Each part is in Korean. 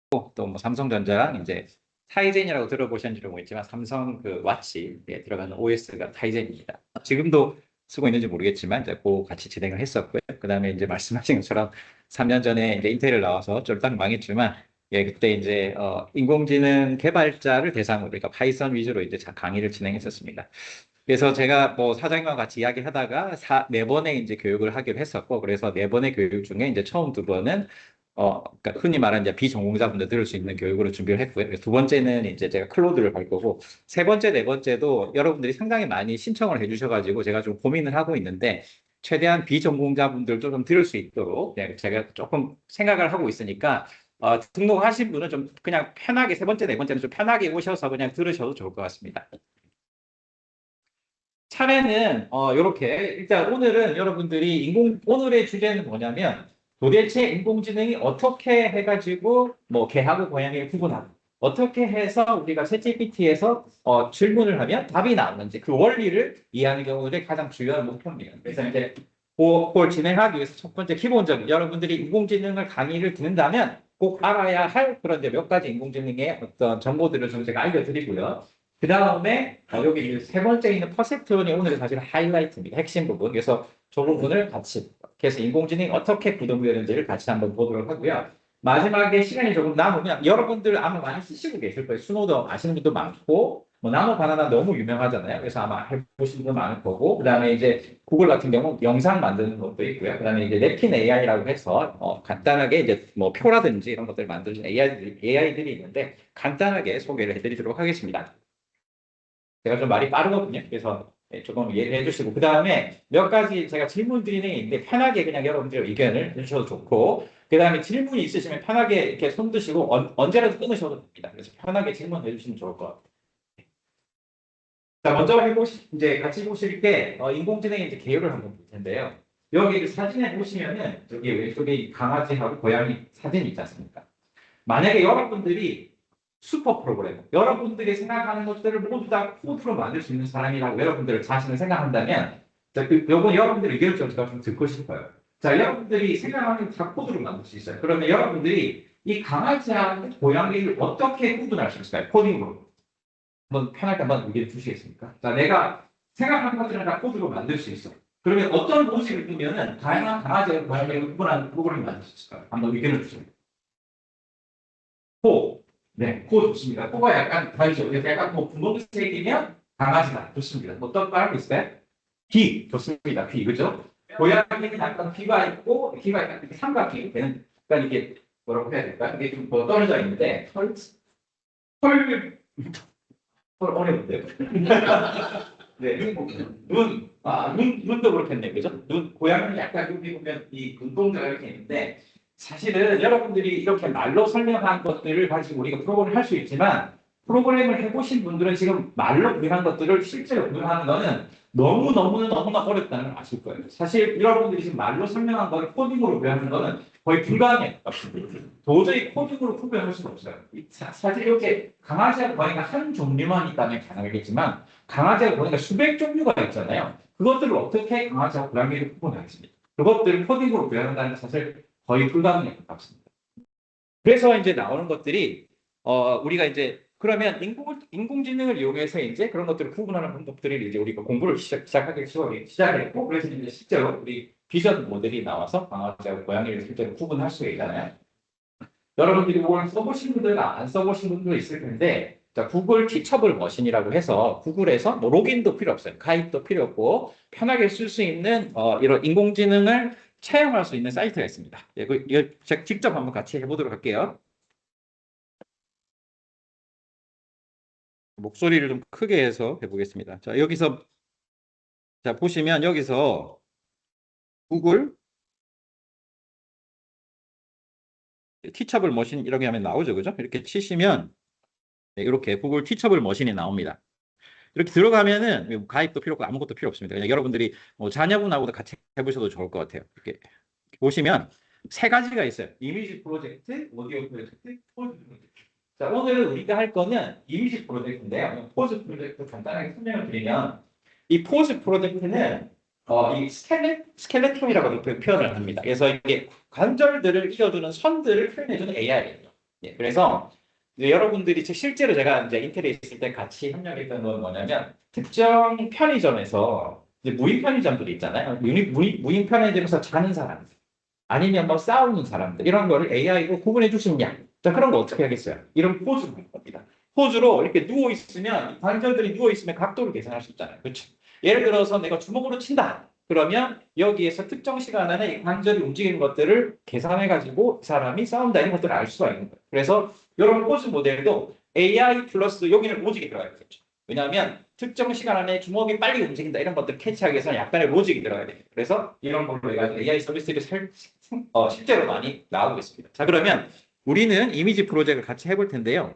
또 뭐 삼성전자 이제 타이젠이라고 들어보셨는지 모르겠지만 삼성 그 와치에 들어가는 OS가 타이젠입니다. 지금도 쓰고 있는지 모르겠지만 이제 그 같이 진행을 했었고요. 그다음에 이제 말씀하신 것처럼 3년 전에 이제 인텔을 나와서 쫄딱 망했지만 그때 이제 인공지능 개발자를 대상으로 그러니까 파이썬 위주로 이제 강의를 진행했었습니다. 그래서 제가 뭐 사장님과 같이 이야기하다가 네 번의 이제 교육을 하기로 했었고, 그래서 네 번의 교육 중에 이제 처음 두 번은 그러니까 흔히 말하는 이제 비전공자분들 들을 수 있는 교육으로 준비를 했고요. 그래서 두 번째는 이제 제가 클로드를 할 거고, 세 번째, 네 번째도 여러분들이 상당히 많이 신청을 해주셔가지고 제가 좀 고민을 하고 있는데, 최대한 비전공자분들도 좀 들을 수 있도록 제가 조금 생각을 하고 있으니까 등록하신 분은 좀 그냥 편하게 세 번째, 네 번째는 좀 편하게 오셔서 그냥 들으셔도 좋을 것 같습니다. 차례는 이렇게 일단 오늘은 여러분들이 오늘의 주제는 뭐냐면 도대체 인공지능이 어떻게 해가지고 뭐 개하고 고양이를 구분하고 어떻게 해서 우리가 챗GPT에서 질문을 하면 답이 나오는지 그 원리를 이해하는 경우들이 가장 중요한 목표입니다. 그래서 이제 그걸 진행하기 위해서 첫 번째 기본적인 여러분들이 인공지능을 강의를 듣는다면 꼭 알아야 할 그런 이제 몇 가지 인공지능의 어떤 정보들을 좀 제가 알려드리고요. 그 다음에 여기 세 번째 있는 퍼셉트론이 오늘의 사실 하이라이트입니다. 핵심 부분. 그래서 저 부분을 같이 그래서 인공지능이 어떻게 구동되는지를 같이 한번 보도록 하고요. 마지막에 시간이 조금 남으면 여러분들 아마 많이 쓰시고 계실 거예요. 스노도 아시는 분도 많고 뭐 나노 바나나 너무 유명하잖아요. 그래서 아마 해보신 분도 많을 거고 그다음에 이제 구글 같은 경우 영상 만드는 것도 있고요. 그다음에 이제 랩킨 AI라고 해서 간단하게 이제 뭐 표라든지 이런 것들을 만드는 AI들이 있는데 간단하게 소개를 해드리도록 하겠습니다. 제가 좀 말이 빠르거든요. 그래서 조금 이해를 해주시고 그 다음에 몇 가지 제가 질문 드리는 게 있는데 편하게 그냥 여러분들 의견을 해주셔도 좋고 그 다음에 질문이 있으시면 편하게 이렇게 손 드시고 언제라도 끊으셔도 됩니다. 그래서 편하게 질문해 주시면 좋을 것 같아요. 자, 먼저 이제 같이 보실 게 인공지능의 이제 개요를 한번 볼 텐데요. 여기 사진에 보시면은 여기 왼쪽에 강아지하고 고양이 사진이 있지 않습니까? 만약에 여러분들이 슈퍼 프로그래머, 여러분들이 생각하는 것들을 모두 다 코드로 만들 수 있는 사람이라고 여러분들 자신을 생각한다면, 자, 요건 여러분들의 의견을 좀 제가 좀 듣고 싶어요. 자, 여러분들이 생각하는 다 코드로 만들 수 있어요. 그러면 여러분들이 이 강아지하고 고양이를 어떻게 구분할 수 있을까요? 코딩으로. 한번 편하게 한번 의견 주시겠습니까? 자, 내가 생각하는 것들을 다 코드로 만들 수 있어. 그러면 어떤 로직을 두면은 다양한 강아지와 고양이를 구분하는 프로그램을 만들 수 있을까요? 한번 의견을 주세요. 코. 네, 코 좋습니다. 코가 약간 다르죠. 약간 뭐 분홍색이면 강아지다. 좋습니다. 어떤 거 알고 있어요? 귀. 좋습니다. 귀. 그죠? 고양이는 약간 귀가 있고, 귀가 약간 이렇게 삼각형이 되는, 약간 이게 뭐라고 해야 될까? 이게 좀 더 떨어져 있는데, 털, 털 어려운데요? 네, 눈도 그렇겠네요. 그죠? 고양이는 약간 여기 보면 이 눈동자가 이렇게 있는데, 사실은 여러분들이 이렇게 말로 설명한 것들을 가지고 우리가 프로그램을 할 수 있지만 프로그램을 해보신 분들은 지금 말로 구현한 것들을 실제로 구현하는 거는 너무나 어렵다는 걸 아실 거예요. 사실 여러분들이 지금 말로 설명한 거를 코딩으로 구현하는 거는 거의 불가능해요. 도저히 코딩으로 구현할 수가 없어요. 사실 이렇게 강아지하고 고양이가 한 종류만 있다면 가능하겠지만 강아지하고 고양이가 수백 종류가 있잖아요. 그것들을 어떻게 강아지하고 고양이를 구분하겠습니까? 그것들을 코딩으로 구현한다는 게 사실 거의 불가능에 가깝습니다. 그래서 이제 나오는 것들이 우리가 이제 그러면 인공지능을 이용해서 이제 그런 것들을 구분하는 방법들을 이제 우리가 공부를 시작을 했고 그래서 이제 실제로 우리 비전 모델이 나와서 강아지하고 고양이를 실제로 구분할 수 있잖아요. 여러분들이 이걸 써보신 분들과 안 써보신 분도 있을 텐데 자, 구글 티처블 머신이라고 해서 구글에서 뭐 로그인도 필요 없어요. 가입도 필요 없고 편하게 쓸 수 있는 이런 인공지능을 체험할 수 있는 사이트가 있습니다. 이거 제가 직접 한번 같이 해보도록 할게요. 목소리를 좀 크게 해서 해보겠습니다. 자, 여기서 자 보시면 여기서 구글 티처블 머신 이렇게 하면 나오죠, 그죠? 이렇게 치시면 이렇게 구글 티처블 머신이 나옵니다. 이렇게 들어가면은 가입도 필요 없고 아무것도 필요 없습니다. 그냥 여러분들이 뭐 자녀분하고도 같이 해보셔도 좋을 것 같아요. 이렇게 보시면 세 가지가 있어요. 이미지 프로젝트, 오디오 프로젝트, 포즈 프로젝트. 자, 오늘은 우리가 할 거는 이미지 프로젝트인데요. 포즈 프로젝트 간단하게 설명을 드리면 이 포즈 프로젝트는 이 스켈레톤이라고 표현을 합니다. 그래서 이게 관절들을 이어주는 선들을 표현해주는 AI예요. 예, 그래서 이제 여러분들이 실제로 제가 이제 인텔에 있을 때 같이 협력했던 건 뭐냐면 특정 편의점에서 이제 무인 편의점들이 있잖아요. 무인 편의점에서 자는 사람들 아니면 뭐 싸우는 사람들 이런 거를 AI로 구분해 주시냐. 자, 그런 거 어떻게 하겠어요? 이런 포즈를 할 겁니다. 포즈로 이렇게 누워 있으면 관절들이 누워 있으면 각도를 계산할 수 있잖아요. 그렇죠? 예를 들어서 내가 주먹으로 친다. 그러면 여기에서 특정 시간 안에 이 관절이 움직이는 것들을 계산해 가지고 사람이 싸운다 이런 것들을 알 수가 있는 거예요. 그래서 이런 포즈 모델도 AI 플러스 여기는 로직이 들어가야 되겠죠. 왜냐하면 특정 시간 안에 주먹이 빨리 움직인다 이런 것들을 캐치하기 위해서는 약간의 로직이 들어가야 돼요. 그래서 이런 걸로 해가지고 AI 서비스들이 실제로 많이 나오고 있습니다. 자, 그러면 우리는 이미지 프로젝트를 같이 해볼 텐데요.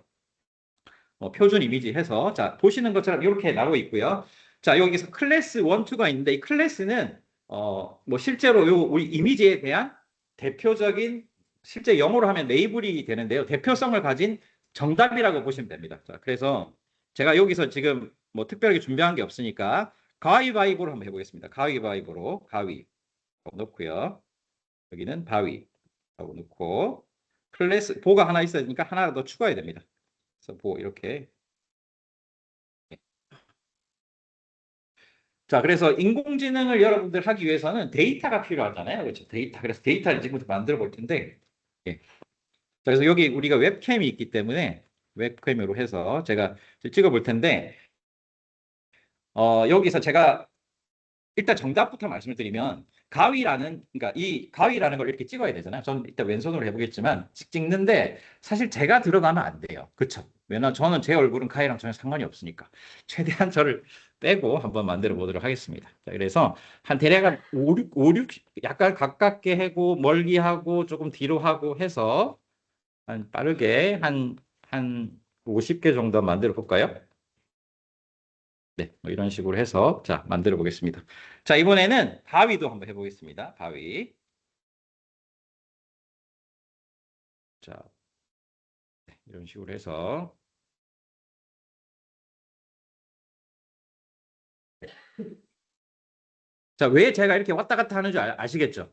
표준 이미지 해서 자 보시는 것처럼 이렇게 나오고 있고요. 자, 여기서 클래스 1, 2가 있는데 이 클래스는 뭐 실제로 우리 이미지에 대한 대표적인 실제 영어로 하면 레이블이 되는데요. 대표성을 가진 정답이라고 보시면 됩니다. 자, 그래서 제가 여기서 지금 뭐 특별하게 준비한 게 없으니까 가위바위보로 한번 해보겠습니다. 가위바위보로 가위 넣고요. 여기는 바위 하고 넣고 클래스 보가 하나 있으니까 하나 더 추가해야 됩니다. 그래서 보 이렇게. 자, 그래서 인공지능을 여러분들 하기 위해서는 데이터가 필요하잖아요. 그렇죠? 데이터. 그래서 데이터를 지금부터 만들어 볼 텐데. 예. 자, 그래서 여기 우리가 웹캠이 있기 때문에 웹캠으로 해서 제가 찍어 볼 텐데, 여기서 제가 일단 정답부터 말씀을 드리면 가위라는 그러니까 이 가위라는 걸 이렇게 찍어야 되잖아요. 저는 일단 왼손으로 해보겠지만 찍는데 사실 제가 들어가면 안 돼요. 그렇죠? 왜냐면 저는 제 얼굴은 가위랑 전혀 상관이 없으니까 최대한 저를 빼고 한번 만들어 보도록 하겠습니다. 자, 그래서 한 대략 한 5, 6 약간 가깝게 하고 멀리 하고 조금 뒤로 하고 해서 한 빠르게 한 50개 정도 만들어 볼까요? 네, 뭐 이런 식으로 해서 자 만들어 보겠습니다. 자, 이번에는 바위도 한번 해보겠습니다. 바위. 자, 네, 이런 식으로 해서 자, 왜 제가 이렇게 왔다 갔다 하는 줄 아시겠죠?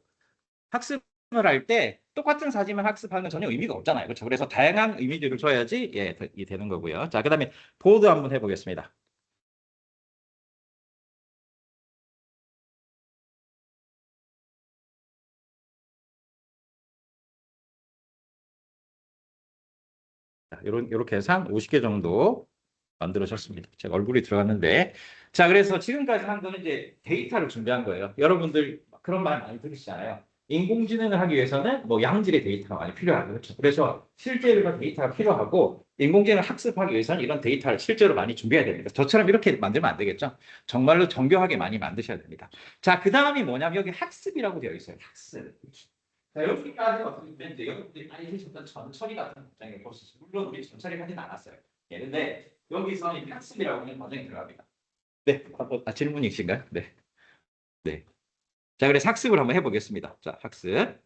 학습을 할 때 똑같은 사진만 학습하는 건 전혀 의미가 없잖아요. 그렇죠? 그래서 다양한 이미지를 줘야지 예, 이 되는 거고요. 자, 그다음에 보드 한번 해보겠습니다. 자, 이렇게 해서 한 50개 정도 만들어졌습니다. 제가 얼굴이 들어갔는데. 자, 그래서 지금까지 한 거는 이제 데이터를 준비한 거예요. 여러분들 그런 말 많이 들으시잖아요. 인공지능을 하기 위해서는 뭐 양질의 데이터가 많이 필요하고 그렇죠. 그래서 실제로 이런 데이터가 필요하고 인공지능을 학습하기 위해서는 이런 데이터를 실제로 많이 준비해야 됩니다. 저처럼 이렇게 만들면 안 되겠죠. 정말로 정교하게 많이 만드셔야 됩니다. 자, 그 다음이 뭐냐면 여기 학습이라고 되어 있어요. 학습. 자, 여기까지 어떻게 보면 이제 여러분들이 많이 해주셨던 전처리 같은 과정에 볼 수 있어요. 물론 우리 전처리를 하진 않았어요. 예는데 여기서 이 학습이라고 하는 과정이 들어갑니다. 네, 질문이 있으신가요? 네, 네. 자, 그래서 학습을 한번 해보겠습니다. 자, 학습.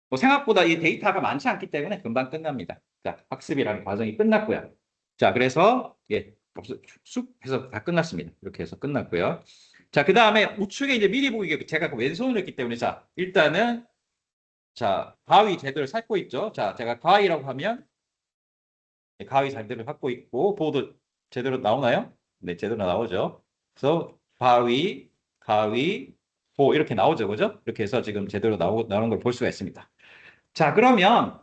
뭐 생각보다 이 데이터가 많지 않기 때문에 금방 끝납니다. 자, 학습이라는 과정이 끝났고요. 자, 그래서 예, 쑥 해서 다 끝났습니다. 이렇게 해서 끝났고요. 자, 그 다음에 우측에 이제 미리 보기 제가 왼손으로 했기 때문에 자, 일단은 자, 가위 제대로 살고 있죠. 자, 제가 가위라고 하면 가위 제대로 갖고 있고 보드 제대로 나오나요? 네, 제대로 나오죠. 그래서 바위, 가위, 보 이렇게 나오죠, 그죠? 이렇게 해서 지금 제대로 나오는 걸 볼 수가 있습니다. 자, 그러면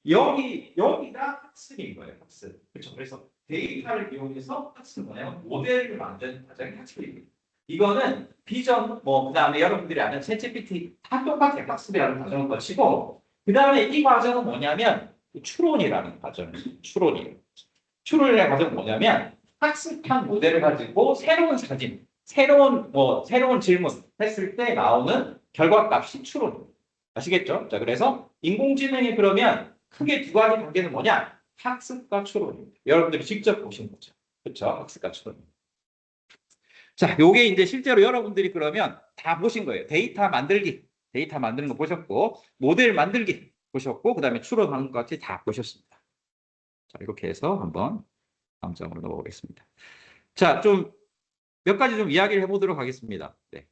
여기가 학습인 거예요, 학습. 그렇죠? 그래서 데이터를 이용해서 학습 뭐냐면 모델을 만드는 과정이 학습입니다. 이거는 비전, 뭐 그다음에 여러분들이 아는 챗GPT 다 똑같아요. 학습이라는 과정을 거치고 그다음에 이 과정은 뭐냐면 추론이라는 과정이에요. 추론이라는 과정은 뭐냐면 학습한 모델을 가지고 새로운 사진, 새로운 질문 했을 때 나오는 결과값이 추론입니다. 아시겠죠? 자, 그래서 인공지능이 그러면 크게 두 가지 관계는 뭐냐? 학습과 추론입니다. 여러분들이 직접 보신 거죠. 그렇죠? 학습과 추론. 자, 요게 이제 실제로 여러분들이 그러면 다 보신 거예요. 데이터 만드는 거 보셨고, 모델 만들기 보셨고, 그 다음에 추론하는 것 같이 다 보셨습니다. 자, 이렇게 해서 한번 다음 장으로 넘어가겠습니다. 자, 좀 몇 가지 좀 이야기를 해보도록 하겠습니다. 네.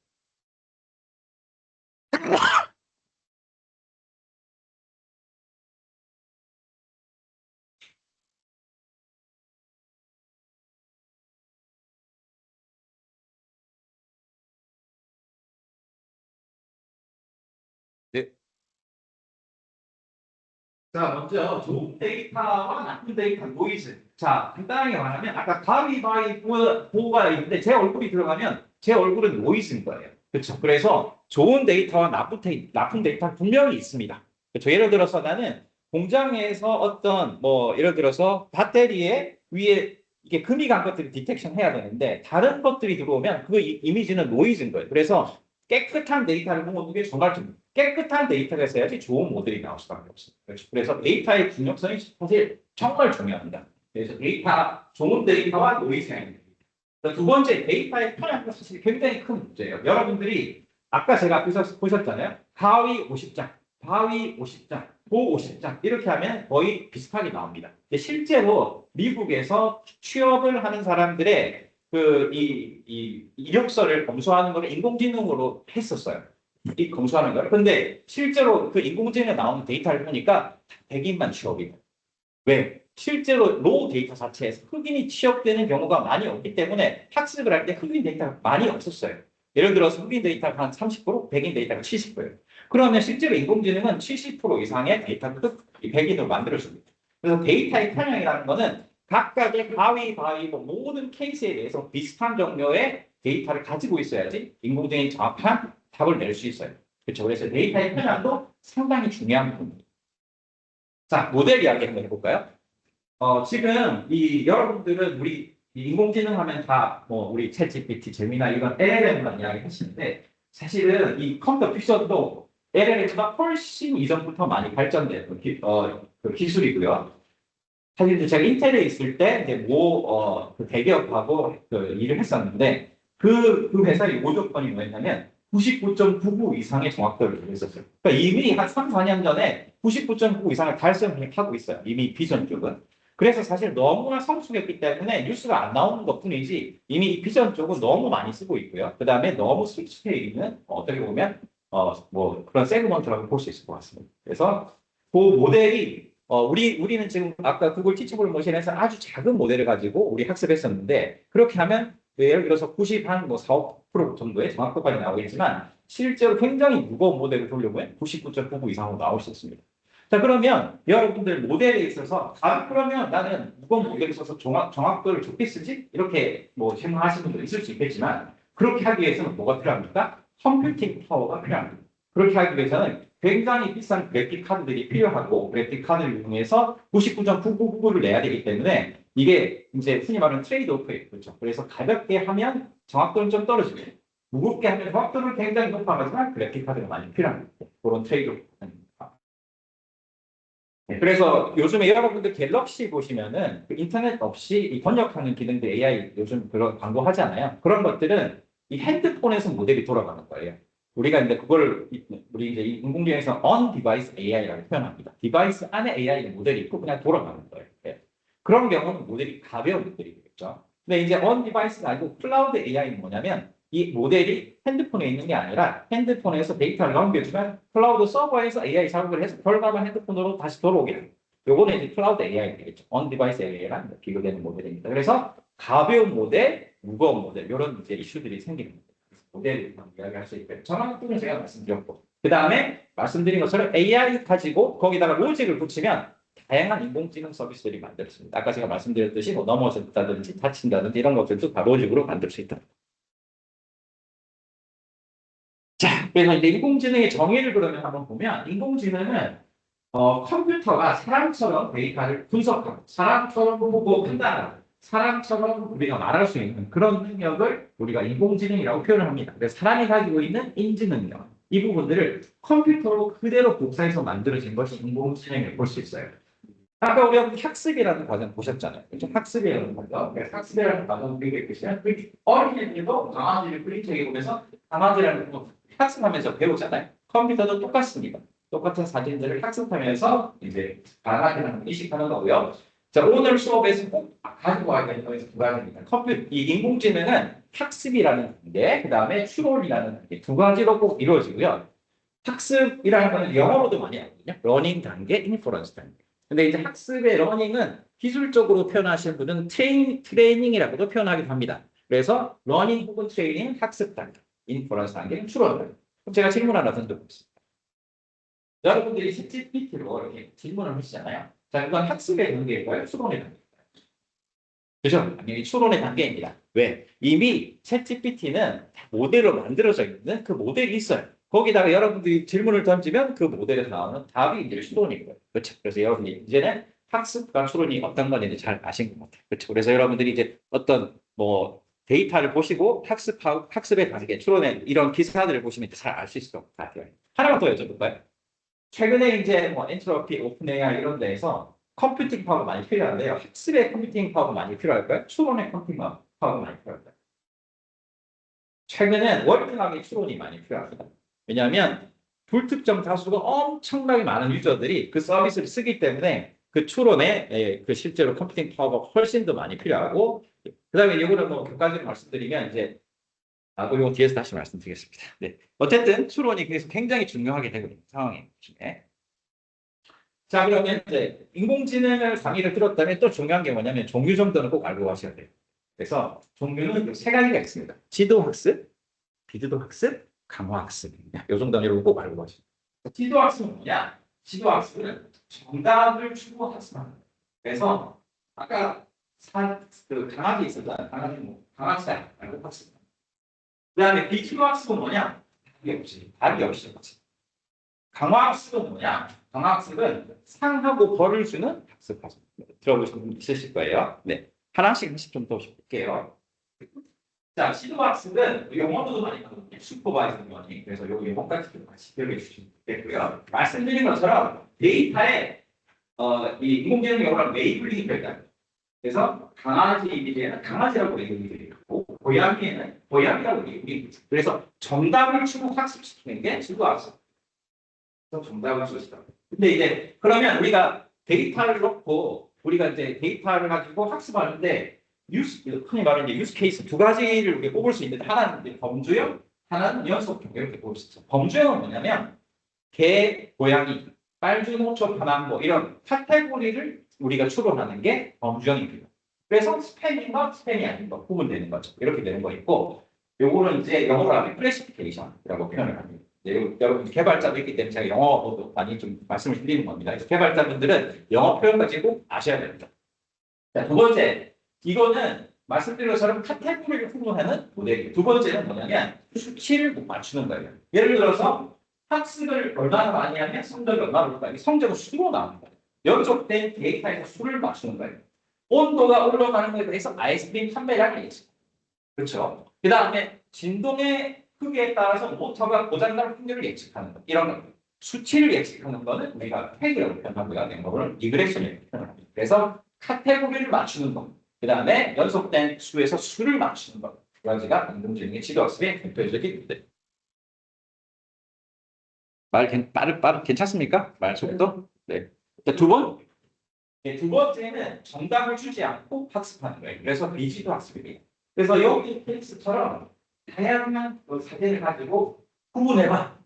자, 먼저 좋은 데이터와 나쁜 데이터 노이즈. 자, 간단하게 말하면 아까 가위바위보가 있는데 제 얼굴이 들어가면 제 얼굴은 노이즈인 거예요. 그렇죠? 그래서 좋은 데이터와 나쁜 데이터 분명히 있습니다. 그렇죠? 예를 들어서 나는 공장에서 어떤 뭐 예를 들어서 배터리에 위에 이게 금이 간 것들을 디텍션 해야 되는데 다른 것들이 들어오면 그 이미지는 노이즈인 거예요. 그래서 깨끗한 데이터를 모으는 게 정말 좀 깨끗한 데이터가 있어야지 좋은 모델이 나올 수밖에 없어요. 그렇죠? 그래서 데이터의 중요성이 사실 정말 중요합니다. 그래서 좋은 데이터와 노이즈입니다. 두 번째, 데이터의 편향도 사실 굉장히 큰 문제예요. 여러분들이 아까 제가 보셨잖아요. 가위 50장, 바위 50장, 보 50장 이렇게 하면 거의 비슷하게 나옵니다. 근데 실제로 미국에서 취업을 하는 사람들의 이 이력서를 검수하는 걸 인공지능으로 했었어요. 이 검수하는 걸. 근데 실제로 그 인공지능에 나오는 데이터를 보니까 백인만 취업이에요. 왜? 실제로 로우 데이터 자체에서 흑인이 취업되는 경우가 많이 없기 때문에 학습을 할 때 흑인 데이터가 많이 없었어요. 예를 들어서 흑인 데이터가 한 30%, 백인 데이터가 70%예요. 그러면 실제로 인공지능은 70% 이상의 데이터를 백인으로 만들어줍니다. 그래서 데이터의 편향이라는 것은 각각의 가위바위보 모든 케이스에 대해서 비슷한 종류의 데이터를 가지고 있어야지 인공지능이 정확한 답을 낼 수 있어요. 그렇죠. 그래서 데이터의 편향도 상당히 중요한 부분입니다. 자, 모델 이야기 한번 해볼까요? 지금 여러분들은 우리 인공지능 하면 다 뭐 우리 챗GPT, 제미나 이런 LLM만 이야기 하시는데 사실은 이 컴퓨터 픽션도 LLM보다 훨씬 이전부터 많이 발전된 그 기술이고요. 사실 제가 인텔에 있을 때 이제 그 대기업하고 일을 했었는데 그 회사의 모조건이 뭐였냐면 99.99 이상의 정확도를 가졌었어요. 그러니까 이미 한 3, 4년 전에 99.99 이상을 달성하고 있어요. 이미 비전 쪽은. 그래서 사실 너무나 성숙했기 때문에 뉴스가 안 나오는 것뿐이지 이미 이 비전 쪽은 너무 많이 쓰고 있고요. 그 다음에 너무 솔직해 있는 어떻게 보면 뭐 그런 세그먼트라고 볼 수 있을 것 같습니다. 그래서 그 모델이 우리는 지금 아까 구글 티치블 머신에서 아주 작은 모델을 가지고 우리 학습했었는데 그렇게 하면 예를 들어서 90한 4, 5% 정도의 정확도까지 나오겠지만 실제로 굉장히 무거운 모델을 돌려보면 99.99 이상으로 나올 수 있습니다. 자, 그러면 여러분들 모델에 있어서 그러면 나는 무거운 모델을 써서 정확도를 좋게 쓰지? 이렇게 뭐 생각하시는 분도 있을 수 있겠지만 그렇게 하기 위해서는 뭐가 필요합니까? 컴퓨팅 파워가 필요합니다. 그렇게 하기 위해서는 굉장히 비싼 그래픽 카드들이 필요하고 그래픽 카드를 이용해서 99.999를 내야 되기 때문에 이게 이제 흔히 말하는 트레이드 오프예요. 그렇죠. 그래서 가볍게 하면 정확도는 좀 떨어지고 무겁게 하면 정확도는 굉장히 높아가지만 그래픽 카드가 많이 필요합니다. 그런 트레이드 오프입니다. 그래서 요즘에 여러분들 갤럭시 보시면은 그 인터넷 없이 이 번역하는 기능들 AI 요즘 그런 광고 하잖아요. 그런 것들은 이 핸드폰에서 모델이 돌아가는 거예요. 우리가 이제 우리 이제 인공지능에서 on device AI라고 표현합니다. 디바이스 안에 AI 모델이 있고 그냥 돌아가는 거예요. 네. 그런 경우는 모델이 가벼운 모델이 되겠죠. 근데 이제 on device가 아니고 클라우드 AI는 뭐냐면 이 모델이 핸드폰에 있는 게 아니라 핸드폰에서 데이터를 넘겨주면 클라우드 서버에서 AI 작업을 해서 결과만 핸드폰으로 다시 들어오게 됩니다. 요거는 이제 클라우드 AI 되겠죠. on-device AI랑 비교되는 모델입니다. 그래서 가벼운 모델, 무거운 모델 이런 이제 이슈들이 생깁니다. 모델을 이야기할 수 있고요. 정확도는 제가 말씀드렸고 그 다음에 말씀드린 것처럼 AI 가지고 거기다가 로직을 붙이면 다양한 인공지능 서비스들이 만들어집니다. 아까 제가 말씀드렸듯이 뭐 넘어졌다든지 다친다든지 이런 것들도 다 로직으로 만들 수 있다. 자, 그래서 이제 인공지능의 정의를 그러면 한번 보면 인공지능은 컴퓨터가 사람처럼 데이터를 분석하고 사람처럼 보고 판단하고 사람처럼 우리가 말할 수 있는 그런 능력을 우리가 인공지능이라고 표현을 합니다. 그래서 사람이 가지고 있는 인지 능력 이 부분들을 컴퓨터로 그대로 복사해서 만들어진 것이 인공지능을 볼 수 있어요. 아까 우리가 학습이라는 과정 보셨잖아요. 그렇죠? 학습이라는 과정. 학습이라는 과정 되게 보시면 어린이들도 강아지를 프린트해 보면서 강아지라는 거 학습하면서 배우잖아요. 컴퓨터도 똑같습니다. 똑같은 사진들을 학습하면서 이제 강아지라는 걸 인식하는 거고요. 자, 오늘 수업에서 꼭 가지고 와야 되는 거에서 두 가지입니다. 이 인공지능은 학습이라는 단계, 그 다음에 추론이라는 단계 두 가지로 꼭 이루어지고요. 학습이라는 거는 영어로도 많이 하거든요. 러닝 단계, 인퍼런스 단계. 근데 이제 학습의 러닝은 기술적으로 표현하시는 분은 트레이닝이라고도 표현하기도 합니다. 그래서 러닝 혹은 트레이닝 학습 단계, 인퍼런스 단계는 추론 단계. 그럼 제가 질문 하나 던져보겠습니다. 여러분들이 챗GPT로 이렇게 질문을 하시잖아요. 자, 이건 학습의 단계일까요? 추론의 단계일까요? 그죠? 당연히 추론의 단계입니다. 왜? 이미 챗GPT는 모델로 만들어져 있는 그 모델이 있어요. 거기다가 여러분들이 질문을 던지면 그 모델에서 나오는 답이 이제 추론이고요. 그렇죠? 그래서 여러분이 이제는 학습과 추론이 어떤 건지 잘 아신 것 같아요. 그렇죠? 그래서 여러분들이 이제 어떤 뭐 데이터를 보시고 학습의 단계, 추론의 이런 기사들을 보시면 잘 알 수 있을 것 같아요. 하나만 더 여쭤볼까요? 최근에 이제 뭐 엔트로피, 오픈 AI 이런 데에서 컴퓨팅 파워가 많이 필요한데요. 학습의 컴퓨팅 파워가 많이 필요할까요? 추론의 컴퓨팅 파워가 많이 필요할까요? 최근엔 월등하게 추론이 많이 필요합니다. 왜냐하면 불특정 다수가 엄청나게 많은 유저들이 그 서비스를 쓰기 때문에 그 추론에 그 실제로 컴퓨팅 파워가 훨씬 더 많이 필요하고 그다음에 이거는 뭐 격가지로 말씀드리면 이제 이거 뒤에서 다시 말씀드리겠습니다. 네. 어쨌든 추론이 그래서 굉장히 중요하게 되고 있는 상황이에요. 자, 그러면 이제 인공지능을 강의를 들었다면 또 중요한 게 뭐냐면 종류 정도는 꼭 알고 가셔야 돼요. 그래서 종류는 세 가지가 있습니다. 지도학습, 비지도학습, 강화학습. 이 정도는 여러분 꼭 알고 가셔야 돼요. 지도학습은 뭐냐? 지도학습은 정답을 주고 학습하는 거예요. 그래서 아까 강아지 있었잖아요. 강아지다 알고 학습. 그 다음에 비지도학습은 뭐냐? 답이 없이 학습. 강화학습은 뭐냐? 강화학습은 상하고 벌을 주는 학습하습. 들어보신 분 있으실 거예요. 네. 하나씩 좀 더 볼게요. 자, 시도학습은 영어로도 많이 나오거든요. 슈퍼바이저 러닝. 그래서 여기 영어까지 좀 같이 기억해 주시면 되겠고요. 말씀드린 것처럼 데이터에 이 인공지능 영어랑 레이블링이 별다르요. 그래서 강아지 이미지에는 강아지라고 레이블링이 되어 있고 고양이에는 고양이라고 레이블링이 되어 있고 그래서 정답을 주고 학습시키는 게 시도학습. 정답을 주시다. 근데 이제 그러면 우리가 데이터를 놓고 우리가 이제 데이터를 가지고 학습하는데 흔히 말하는 유스 케이스 두 가지를 우리가 뽑을 수 있는데 하나는 범주형, 하나는 연속형 이렇게 뽑을 수 있죠. 범주형은 뭐냐면 개, 고양이, 빨주노초, 파남보 이런 카테고리를 우리가 추론하는 게 범주형입니다. 그래서 스팸인 것, 스팸이 아닌 것 구분되는 거죠. 이렇게 되는 거 있고 요거는 이제 영어로 하면 클래시피케이션이라고 표현을 합니다. 여러분 개발자도 있기 때문에 제가 영어도 많이 좀 말씀을 드리는 겁니다. 그래서 개발자분들은 영어 표현 가지고 아셔야 됩니다. 자, 두 번째, 이거는 말씀드린 것처럼 카테고리를 구분하는 모델이에요. 두 번째는 뭐냐면 수치를 맞추는 거예요. 예를 들어서 학습을 얼마나 많이 하면 성적이 얼마나 올까? 이 성적은 수로 나오는 거예요. 연속된 데이터에서 수를 맞추는 거예요. 온도가 올라가는 거에 대해서 아이스크림 판매량을 예측. 그렇죠. 그 다음에 진동의 크기에 따라서 모터가 고장날 확률을 예측하는 것. 이런 것. 수치를 예측하는 거는 우리가 태그라고 표현하고요. 영어로는 리그레션이라고 표현합니다. 그래서 카테고리를 맞추는 것. 그 다음에 연속된 수에서 수를 맞추는 것. 두 가지가 인공지능의 지도학습의 대표적인 문제. 괜찮습니까? 말 속도? 네. 두 번째는 정답을 주지 않고 학습하는 거예요. 그래서 비지도 학습입니다. 그래서 여기 케이스처럼 다양한 사진을 가지고 구분해봐.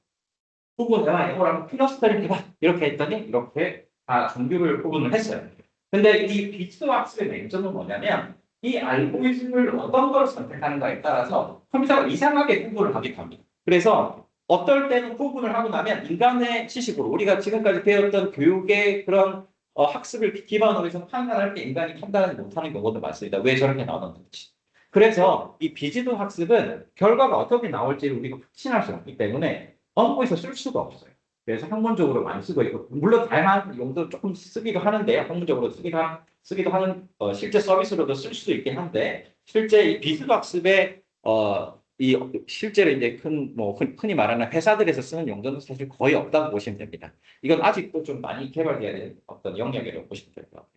이거랑 클러스터링 해봐. 이렇게 했더니 이렇게 다 종류를 구분을 했어요. 근데 이 비지도 학습의 맹점은 뭐냐면 이 알고리즘을 어떤 걸 선택하는가에 따라서 컴퓨터가 이상하게 구분을 하기도 합니다. 그래서 어떨 때는 구분을 하고 나면 인간의 지식으로 우리가 지금까지 배웠던 교육의 그런 학습을 기반으로 해서 판단할 때 인간이 판단하지 못하는 경우도 많습니다. 왜 저렇게 나오는지. 그래서 이 비지도 학습은 결과가 어떻게 나올지를 우리가 확신할 수 없기 때문에 업무에서 쓸 수가 없어요. 그래서 학문적으로 많이 쓰고 있고 물론 다양한 용도를 조금 쓰기도 하는데요. 학문적으로 쓰기도 하는 실제 서비스로도 쓸 수도 있긴 한데 실제 이 비지도 학습의 이 실제로 이제 흔히 말하는 회사들에서 쓰는 용도는 사실 거의 없다고 보시면 됩니다. 이건 아직도 좀 많이 개발돼야 되는 어떤 영역이라고 보시면 될 것 같아요.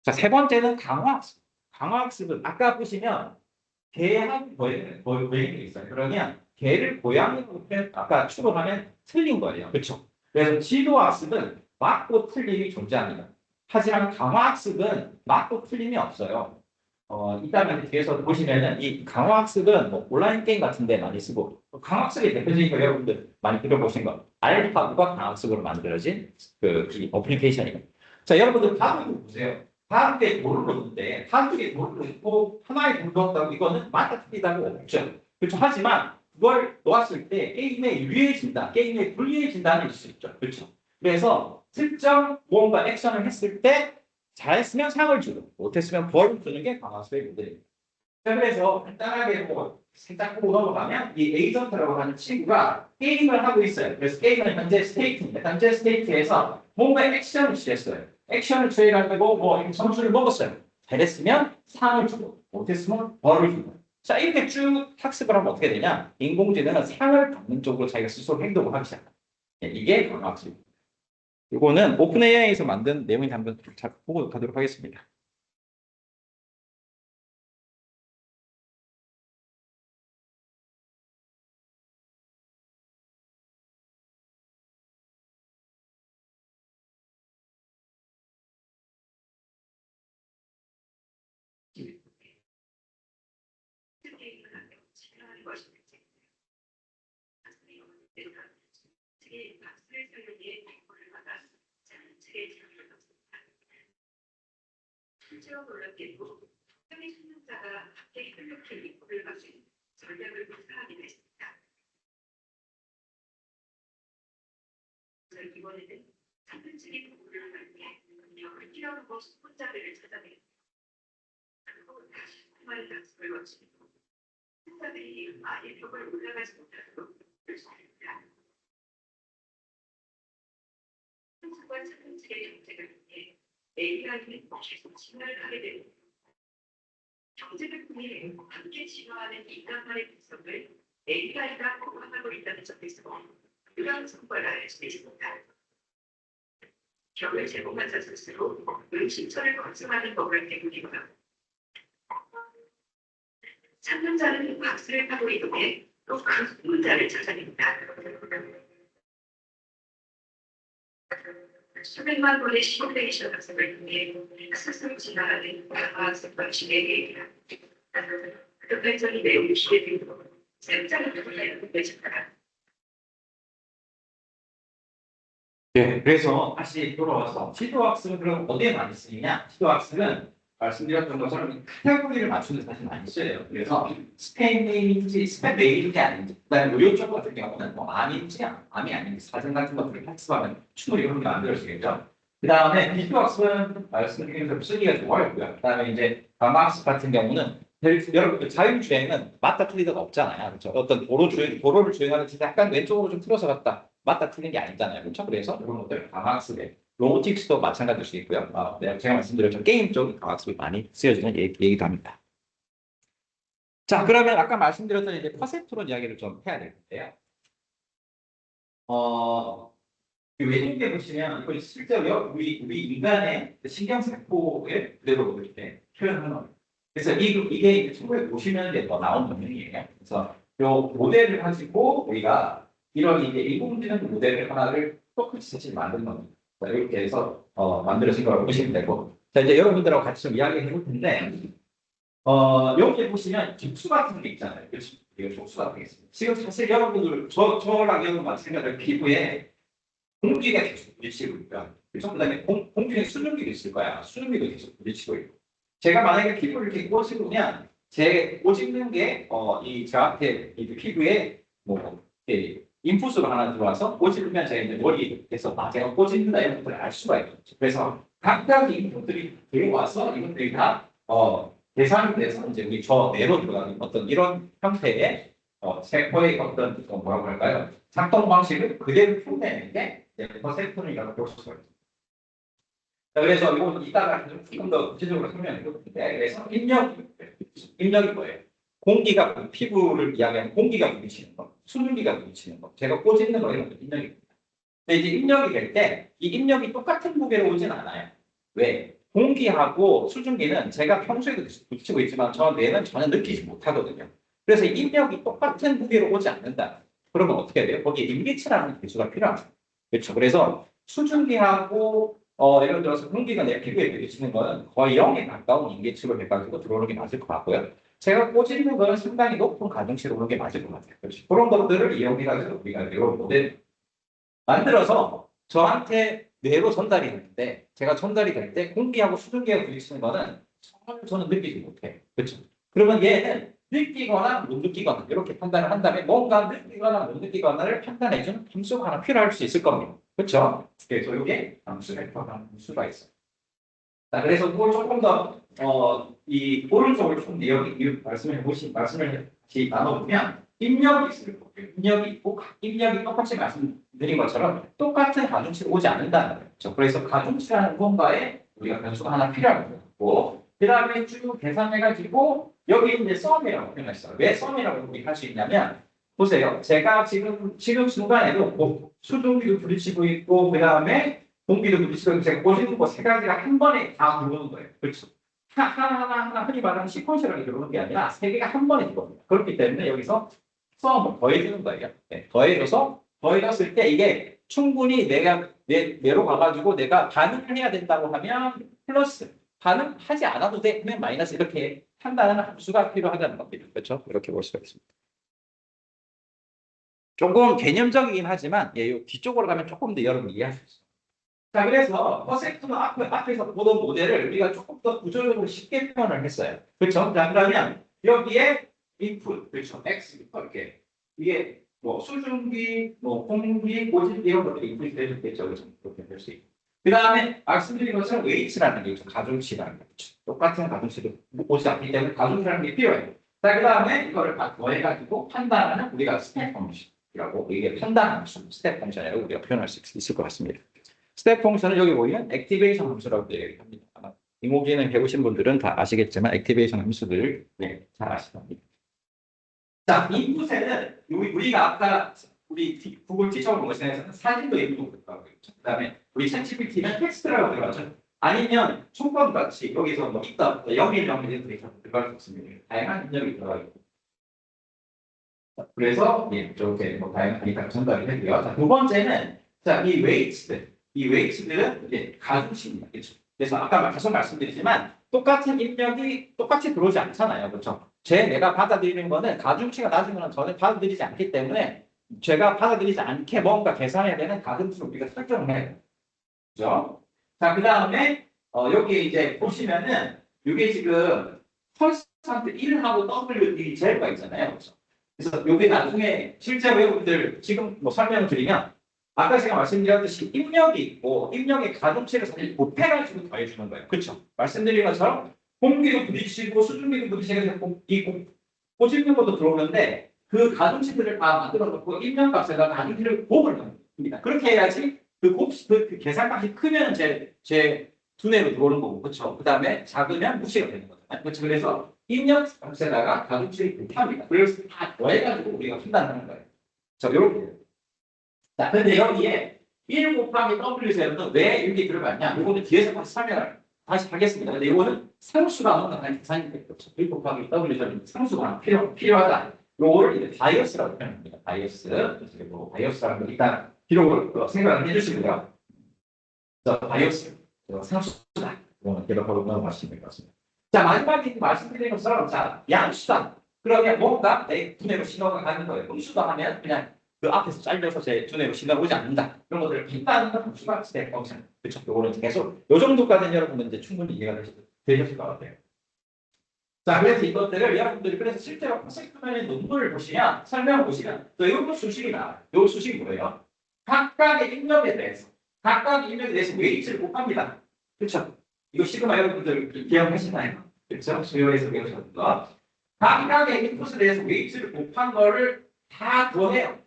자, 세 번째는 강화학습. 강화학습은 아까 보시면 개하고 고양이 있어요. 그러면 개를 고양이로 아까 추론하면 틀린 거예요. 그렇죠? 그래서 지도학습은 맞고 틀림이 존재합니다. 하지만 강화학습은 맞고 틀림이 없어요. 이따가 뒤에서 보시면은 이 강화학습은 뭐 온라인 게임 같은 데 많이 쓰고 강화학습의 대표적인 거 여러분들 많이 들어보신 거 알파고가 강화학습으로 만들어진 이 어플리케이션입니다. 자, 여러분들 다음 보세요. 다음 게 뭐를 놓는데 한쪽에 뭐를 놓고 하나에 물었다고 이거는 맞다 틀리다고 없죠. 그렇죠. 하지만 그걸 놓았을 때 게임에 유리해진다, 게임에 불리해진다는 수 있죠. 그렇죠. 그래서 특정 무언가 액션을 했을 때 잘했으면 상을 주고 못했으면 벌을 주는 게 강화수의 모델입니다. 그래서 간단하게 뭐 살짝 보고 넘어가면 이 에이전트라고 하는 친구가 게임을 하고 있어요. 그래서 게임은 현재 스테이트입니다. 현재 스테이트에서 뭔가 액션을 취했어요. 액션을 취해가지고 뭐 점수를 먹었어요. 잘했으면 상을 주고 못했으면 벌을 주고. 자, 이렇게 쭉 학습을 하면 어떻게 되냐? 인공지능은 상을 받는 쪽으로 자기가 스스로 행동을 하기 시작합니다. 이게 강화학습입니다. 이거는 오픈 AI에서 만든 내용인지 한번 보고 가도록 하겠습니다. 실제로 놀랍게도 현미 수능자가 밖에 협력해 입구를 막은 전략을 구사하기도 했습니다. 이번에는 상근책의 도구를 활용해 역을 뛰어넘어 수분자들을 찾아내고 그리고 다시 말의 단속을 거치고 승자들이 아예 벽을 올라가지 못하도록 결정합니다. 상승과 상근책의 경쟁을 통해 AI는 계속 진화를 하게 됩니다. 경쟁을 통해 함께 진화하는 인간만의 분석을 AI가 보완하고 있다는 점에서 유효한 성과를 알 수 있습니다. 벽을 제공하자 스스로 실천을 검증하는 법을 때문이고요. 상담자는 박스를 타고 이동해 또 그 문자를 찾아냅니다. 수백만 번의 시뮬레이션 학습을 통해 스스로 진화하는 과학습 방식의 얘기가 그 발전이 매우 시대되고 생장을 통해 되집니다. 네, 그래서 다시 돌아와서 시도학습은 그럼 어디에 많이 쓰이냐? 시도학습은 말씀드렸던 것처럼 카테고리를 맞추는 데 사실 많이 써요. 그래서 스팸 네임인지 스팸 메일인지 아닌지, 그다음에 의료 쪽 같은 경우는 뭐 암인지 암이 아닌지 사전 같은 것들을 학습하면 충분히 그런 게 만들어지겠죠. 그다음에 비교학습은 말씀드린 대로 쓰기가 좀 어렵고요. 그다음에 이제 과학학습 같은 경우는 여러분 자율주행은 맞다 틀리다가 없잖아요. 그렇죠? 어떤 도로를 주행하는 진짜 약간 왼쪽으로 좀 틀어서 갔다 맞다 틀린 게 아니잖아요. 그렇죠? 그래서 이런 것들 과학학습에 로보틱스도 마찬가지일 수 있고요. 제가 말씀드렸죠. 게임 쪽 과학습이 많이 쓰여지는 얘기도 합니다. 자, 그러면 아까 말씀드렸던 이제 퍼센트론 이야기를 좀 해야 될 텐데요. 왼쪽에 보시면 이걸 실제로 우리 인간의 신경세포의 그대로 이렇게 표현하는 겁니다. 그래서 이게 이제 1950년대에 나온 논문이에요. 그래서 이 모델을 가지고 우리가 이런 이제 인공지능 모델을 하나를 똑같이 사실 만든 겁니다. 자, 이렇게 해서 만들어진 거라고 보시면 되고, 자 이제 여러분들하고 같이 좀 이야기해 볼 텐데, 여기 보시면 족수 같은 게 있잖아요. 그렇죠? 이거 족수가 되겠습니다. 지금 사실 여러분들 저랑 여러분 마찬가지로 피부에 공기가 계속 부딪히고 있고요. 그래서 그다음에 공중에 수증기도 있을 거야. 수증기도 계속 부딪히고 있고. 제가 만약에 피부를 이렇게 꼬집으면 제 꼬집는 게 이 저한테 이 피부에 뭐 인풋으로 하나 들어와서 꼬집으면 제가 이제 머리에서 제가 꼬집는다 이런 것들을 알 수가 있죠. 그래서 각각 인풋들이 들어와서 이것들이 다 계산이 돼서 이제 우리 저 내로 들어가는 어떤 이런 형태의 세포의 어떤 뭐라고 할까요? 작동 방식을 그대로 흉내내는 게 퍼센트론이라고 볼 수가 있습니다. 그래서 이거 이따가 조금 더 구체적으로 설명해 볼 텐데, 그래서 입력이 뭐예요? 공기가 피부를 이야기하면 공기가 부딪히는 거, 수증기가 부딪히는 거, 제가 꽂는 거 이런 거 입력입니다. 근데 이제 입력이 될 때 이 입력이 똑같은 무게로 오진 않아요. 왜? 공기하고 수증기는 제가 평소에도 부딪히고 있지만 저 뇌는 전혀 느끼지 못하거든요. 그래서 입력이 똑같은 무게로 오지 않는다. 그러면 어떻게 돼요? 거기에 인기치라는 기수가 필요합니다. 그렇죠. 그래서 수증기하고 예를 들어서 공기가 내 피부에 부딪히는 거는 거의 0에 가까운 인계치로 해가지고 들어오는 게 맞을 것 같고요. 제가 꽂는 거는 상당히 높은 가중치로 오는 게 맞을 것 같아요. 그렇죠. 그런 것들을 이용해가지고 우리가 이런 모델 만들어서 저한테 뇌로 전달이 되는데 제가 전달이 될 때 공기하고 수증기가 부딪히는 거는 정말 저는 느끼지 못해요. 그렇죠. 그러면 얘는 느끼거나 못 느끼거나 이렇게 판단을 한다면 뭔가 느끼거나 못 느끼거나를 판단해주는 함수가 하나 필요할 수 있을 겁니다. 그렇죠? 그래서 이게 함수 벡터가 함수가 있어요. 자, 그래서 그걸 조금 더, 이 오른쪽을 좀 여기 말씀을 같이 나눠보면 입력이 있을 거예요. 입력이 있고 입력이 똑같이 말씀드린 것처럼 똑같은 가중치로 오지 않는다는 거죠. 그래서 가중치라는 뭔가에 우리가 변수가 하나 필요하고 그 다음에 쭉 계산해가지고 여기 이제 썸이라고 표현했어요. 왜 썸이라고 우리 할 수 있냐면 보세요. 제가 지금 순간에도 뭐 수동비도 부딪히고 있고 그 다음에 공기도 부딪히고 제가 보시는 거 세 가지가 한 번에 다 들어오는 거예요. 그렇죠? 하나 흔히 말하는 시퀀셜하게 들어오는 게 아니라 세 개가 한 번에 들어옵니다. 그렇기 때문에 여기서 썸을 더해주는 거예요. 네, 더해줬을 때 이게 충분히 내로 가가지고 내가 반응을 해야 된다고 하면 플러스 반응하지 않아도 돼 하면 마이너스 이렇게 판단하는 함수가 필요하다는 겁니다. 그렇죠? 이렇게 볼 수가 있습니다. 조금 개념적이긴 하지만 요 뒤쪽으로 가면 조금 더 여러분 이해할 수 있어요. 자, 그래서 퍼센트는 앞에서 보던 모델을 우리가 조금 더 구조적으로 쉽게 표현을 했어요. 그렇죠? 자, 그러면 여기에 인풋, 그렇죠? X, 이렇게. 이게 뭐 수증기, 뭐 공기, 고질기 이런 것들이 인풋이 되겠죠. 그렇죠? 그렇게 될 수 있고. 그 다음에 말씀드린 것처럼 웨이츠라는 게 있죠. 가중치라는 게 있죠. 똑같은 가중치도 오지 않기 때문에 가중치라는 게 필요해요. 자, 그 다음에 이거를 다 더해가지고 판단하는 우리가 스텝 펑션이라고 이게 판단 함수, 스텝 펑션이라고 우리가 표현할 수 있을 것 같습니다. 스텝 펑션은 여기 보이면 액티베이션 함수라고 얘기합니다. 아마 인공지능 배우신 분들은 다 아시겠지만 액티베이션 함수들 네, 잘 아실 겁니다. 자, 인풋에는 우리가 아까 우리 구글 티처 모션에서는 사진도 인풋 들어가고 있죠. 그다음에 우리 챗GPT는 텍스트라고 들어가죠. 아니면 촉감 같이 여기서 뭐 있다, 010 들어갈 수 있습니다. 다양한 입력이 들어가 있고. 그래서 예, 이렇게 뭐 다양한 데이터를 전달을 해도요. 자, 두 번째는 자, 이 웨이트들은 이제 가중치입니다. 그렇죠? 그래서 아까 계속 말씀드리지만 똑같은 입력이 똑같이 들어오지 않잖아요. 그렇죠? 내가 받아들이는 거는 가중치가 낮으면 저는 받아들이지 않기 때문에 제가 받아들이지 않게 뭔가 계산해야 되는 가중치를 우리가 설정을 해요. 그렇죠? 자, 그 다음에 여기 이제 보시면은 이게 지금 퍼센트 1하고 W 제로가 있잖아요. 그렇죠? 그래서 여기 나중에 실제로 여러분들 지금 뭐 설명을 드리면 아까 제가 말씀드렸듯이 입력이 있고 입력의 가중치를 사실 곱해가지고 더해주는 거예요. 그렇죠? 말씀드린 것처럼 공기도 부딪히고 수증기도 부딪히고 이 고질는 것도 들어오는데 그 가중치들을 다 만들어 놓고 입력값에다 가중치를 곱을 합니다. 그렇게 해야지 그 계산값이 크면 제 두뇌로 들어오는 거고 그렇죠? 그 다음에 작으면 무시가 되는 거잖아요. 그렇죠? 그래서 입력값에다가 가중치를 곱합니다. 그래서 다 더해가지고 우리가 판단하는 거예요. 자, 이렇게. 자, 근데 여기에 1 곱하기 W0는 왜 이렇게 들어갔냐? 이거는 뒤에서 다시 설명을 다시 하겠습니다. 근데 이거는 상수가 뭔가 계산이 되겠죠. 1 곱하기 W0은 상수가 하나 필요하다. 요거를 이제 바이어스라고 표현합니다. 바이어스. 그래서 바이어스라는 거 일단 기록을 생각을 해주시고요. 자, 바이어스. 상수다. 이거는 기록하고 넘어가시면 될 것 같습니다. 자, 마지막에 말씀드린 것처럼 자, 양수다. 그러면 뭔가 내 두뇌로 신호가 가는 거예요. 음수다 하면 그냥 그 앞에서 잘려서 제 두뇌로 신호가 오지 않는다. 그런 것들을 판단하는 함수가 스텝 펑션. 그렇죠. 요거는 계속 요 정도까지는 여러분은 이제 충분히 이해가 되셨을 것 같아요. 자, 그래서 이것들을 여러분들이 그래서 실제로 퍼센트면의 논문을 보시면 설명을 보시면 또 이런 수식이 나와요. 요 수식이 뭐예요? 각각의 입력에 대해서 웨이트를 곱합니다. 그렇죠? 이거 시그마 여러분들 기억하시나요? 그렇죠? 수요에서 배우셨던 거. 각각의 인풋에 대해서 웨이트를 곱한 거를 다 더해요.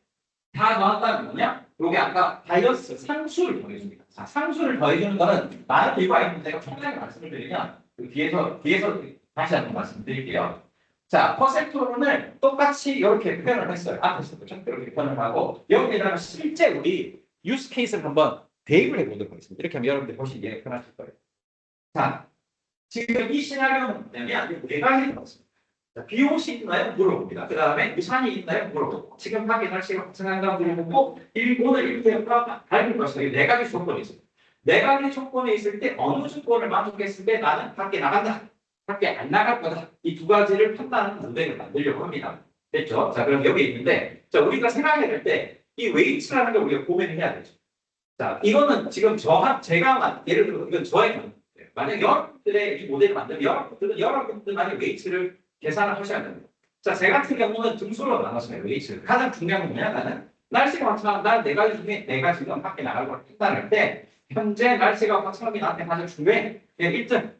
다 더한다면 뭐냐? 여기 아까 바이어스 상수를 더해줍니다. 자, 상수를 더해주는 거는 많은 이유가 있는데 제가 편하게 말씀을 드리면 그 뒤에서 다시 한번 말씀드릴게요. 자, 퍼센트론을 똑같이 이렇게 표현을 했어요. 앞에서 이렇게 표현을 하고 여기에다가 실제 우리 유스 케이스를 한번 대입을 해보도록 하겠습니다. 이렇게 하면 여러분들 보시기에 편하실 거예요. 자, 지금 이 시나리오는 뭐냐면 네 가지 나왔습니다. 비옷이 있나요? 물어봅니다. 그 다음에 유산이 있나요? 물어보고 지금 밖에 날씨가 화창한가 물어보고 오늘 이렇게 밝을 것이다. 네 가지 조건이 있습니다. 네 가지 조건이 있을 때 어느 조건을 만족했을 때 나는 밖에 나간다. 밖에 안 나갈 거다. 이 두 가지를 판단하는 모델을 만들려고 합니다. 됐죠? 자, 그럼 여기 있는데 자, 우리가 생각해야 될 때 이 웨이트라는 걸 우리가 고민을 해야 되죠. 자, 이거는 지금 제가 예를 들어 이건 저의 경우예요. 만약 여러분들의 이 모델을 만들면 여러분들만의 웨이트를 계산을 하셔야 됩니다. 자, 제 같은 경우는 등수로 나눴어요. 웨이트. 가장 중요한 건 뭐냐면은 날씨가 화창한 날 네 가지 중에 네 가지는 밖에 나가고 한다는 때 현재 날씨가 화창하게 나한테 가장 중요해. 그게 1등.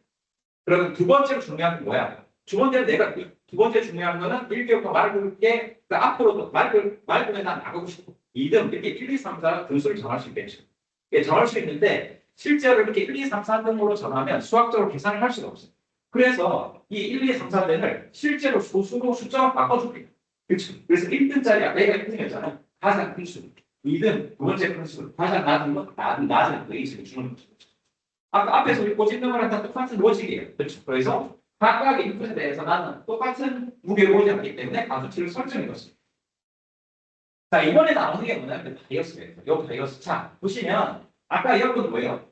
그러면 두 번째로 중요한 건 뭐야? 두 번째는 두 번째 중요한 거는 1개월과 말고게 앞으로도 말고에 난 나가고 싶어. 2등 이렇게 1, 2, 3, 4 등수를 정할 수 있겠죠. 이게 정할 수 있는데 실제로 이렇게 1, 2, 3, 4등으로 정하면 수학적으로 계산을 할 수가 없어요. 그래서 이 1, 2, 3, 4등을 실제로 소수로 숫자로 바꿔줄게요. 그렇죠. 그래서 1등짜리 아까 내가 1등이었잖아. 가장 큰 수. 2등 두 번째 큰 수. 가장 낮은 거 낮은 웨이트를 주는 거죠. 아까 앞에서 우리 꼬집는 거랑 다 똑같은 로직이에요. 그렇죠. 그래서 각각의 인풋에 대해서 나는 똑같은 무게를 보지 때문에 가수치를 설정해 줬습니다. 자, 이번에 나오는 게 뭐냐면 바이어스예요. 이 바이어스. 자, 보시면 아까 이런 건 뭐예요?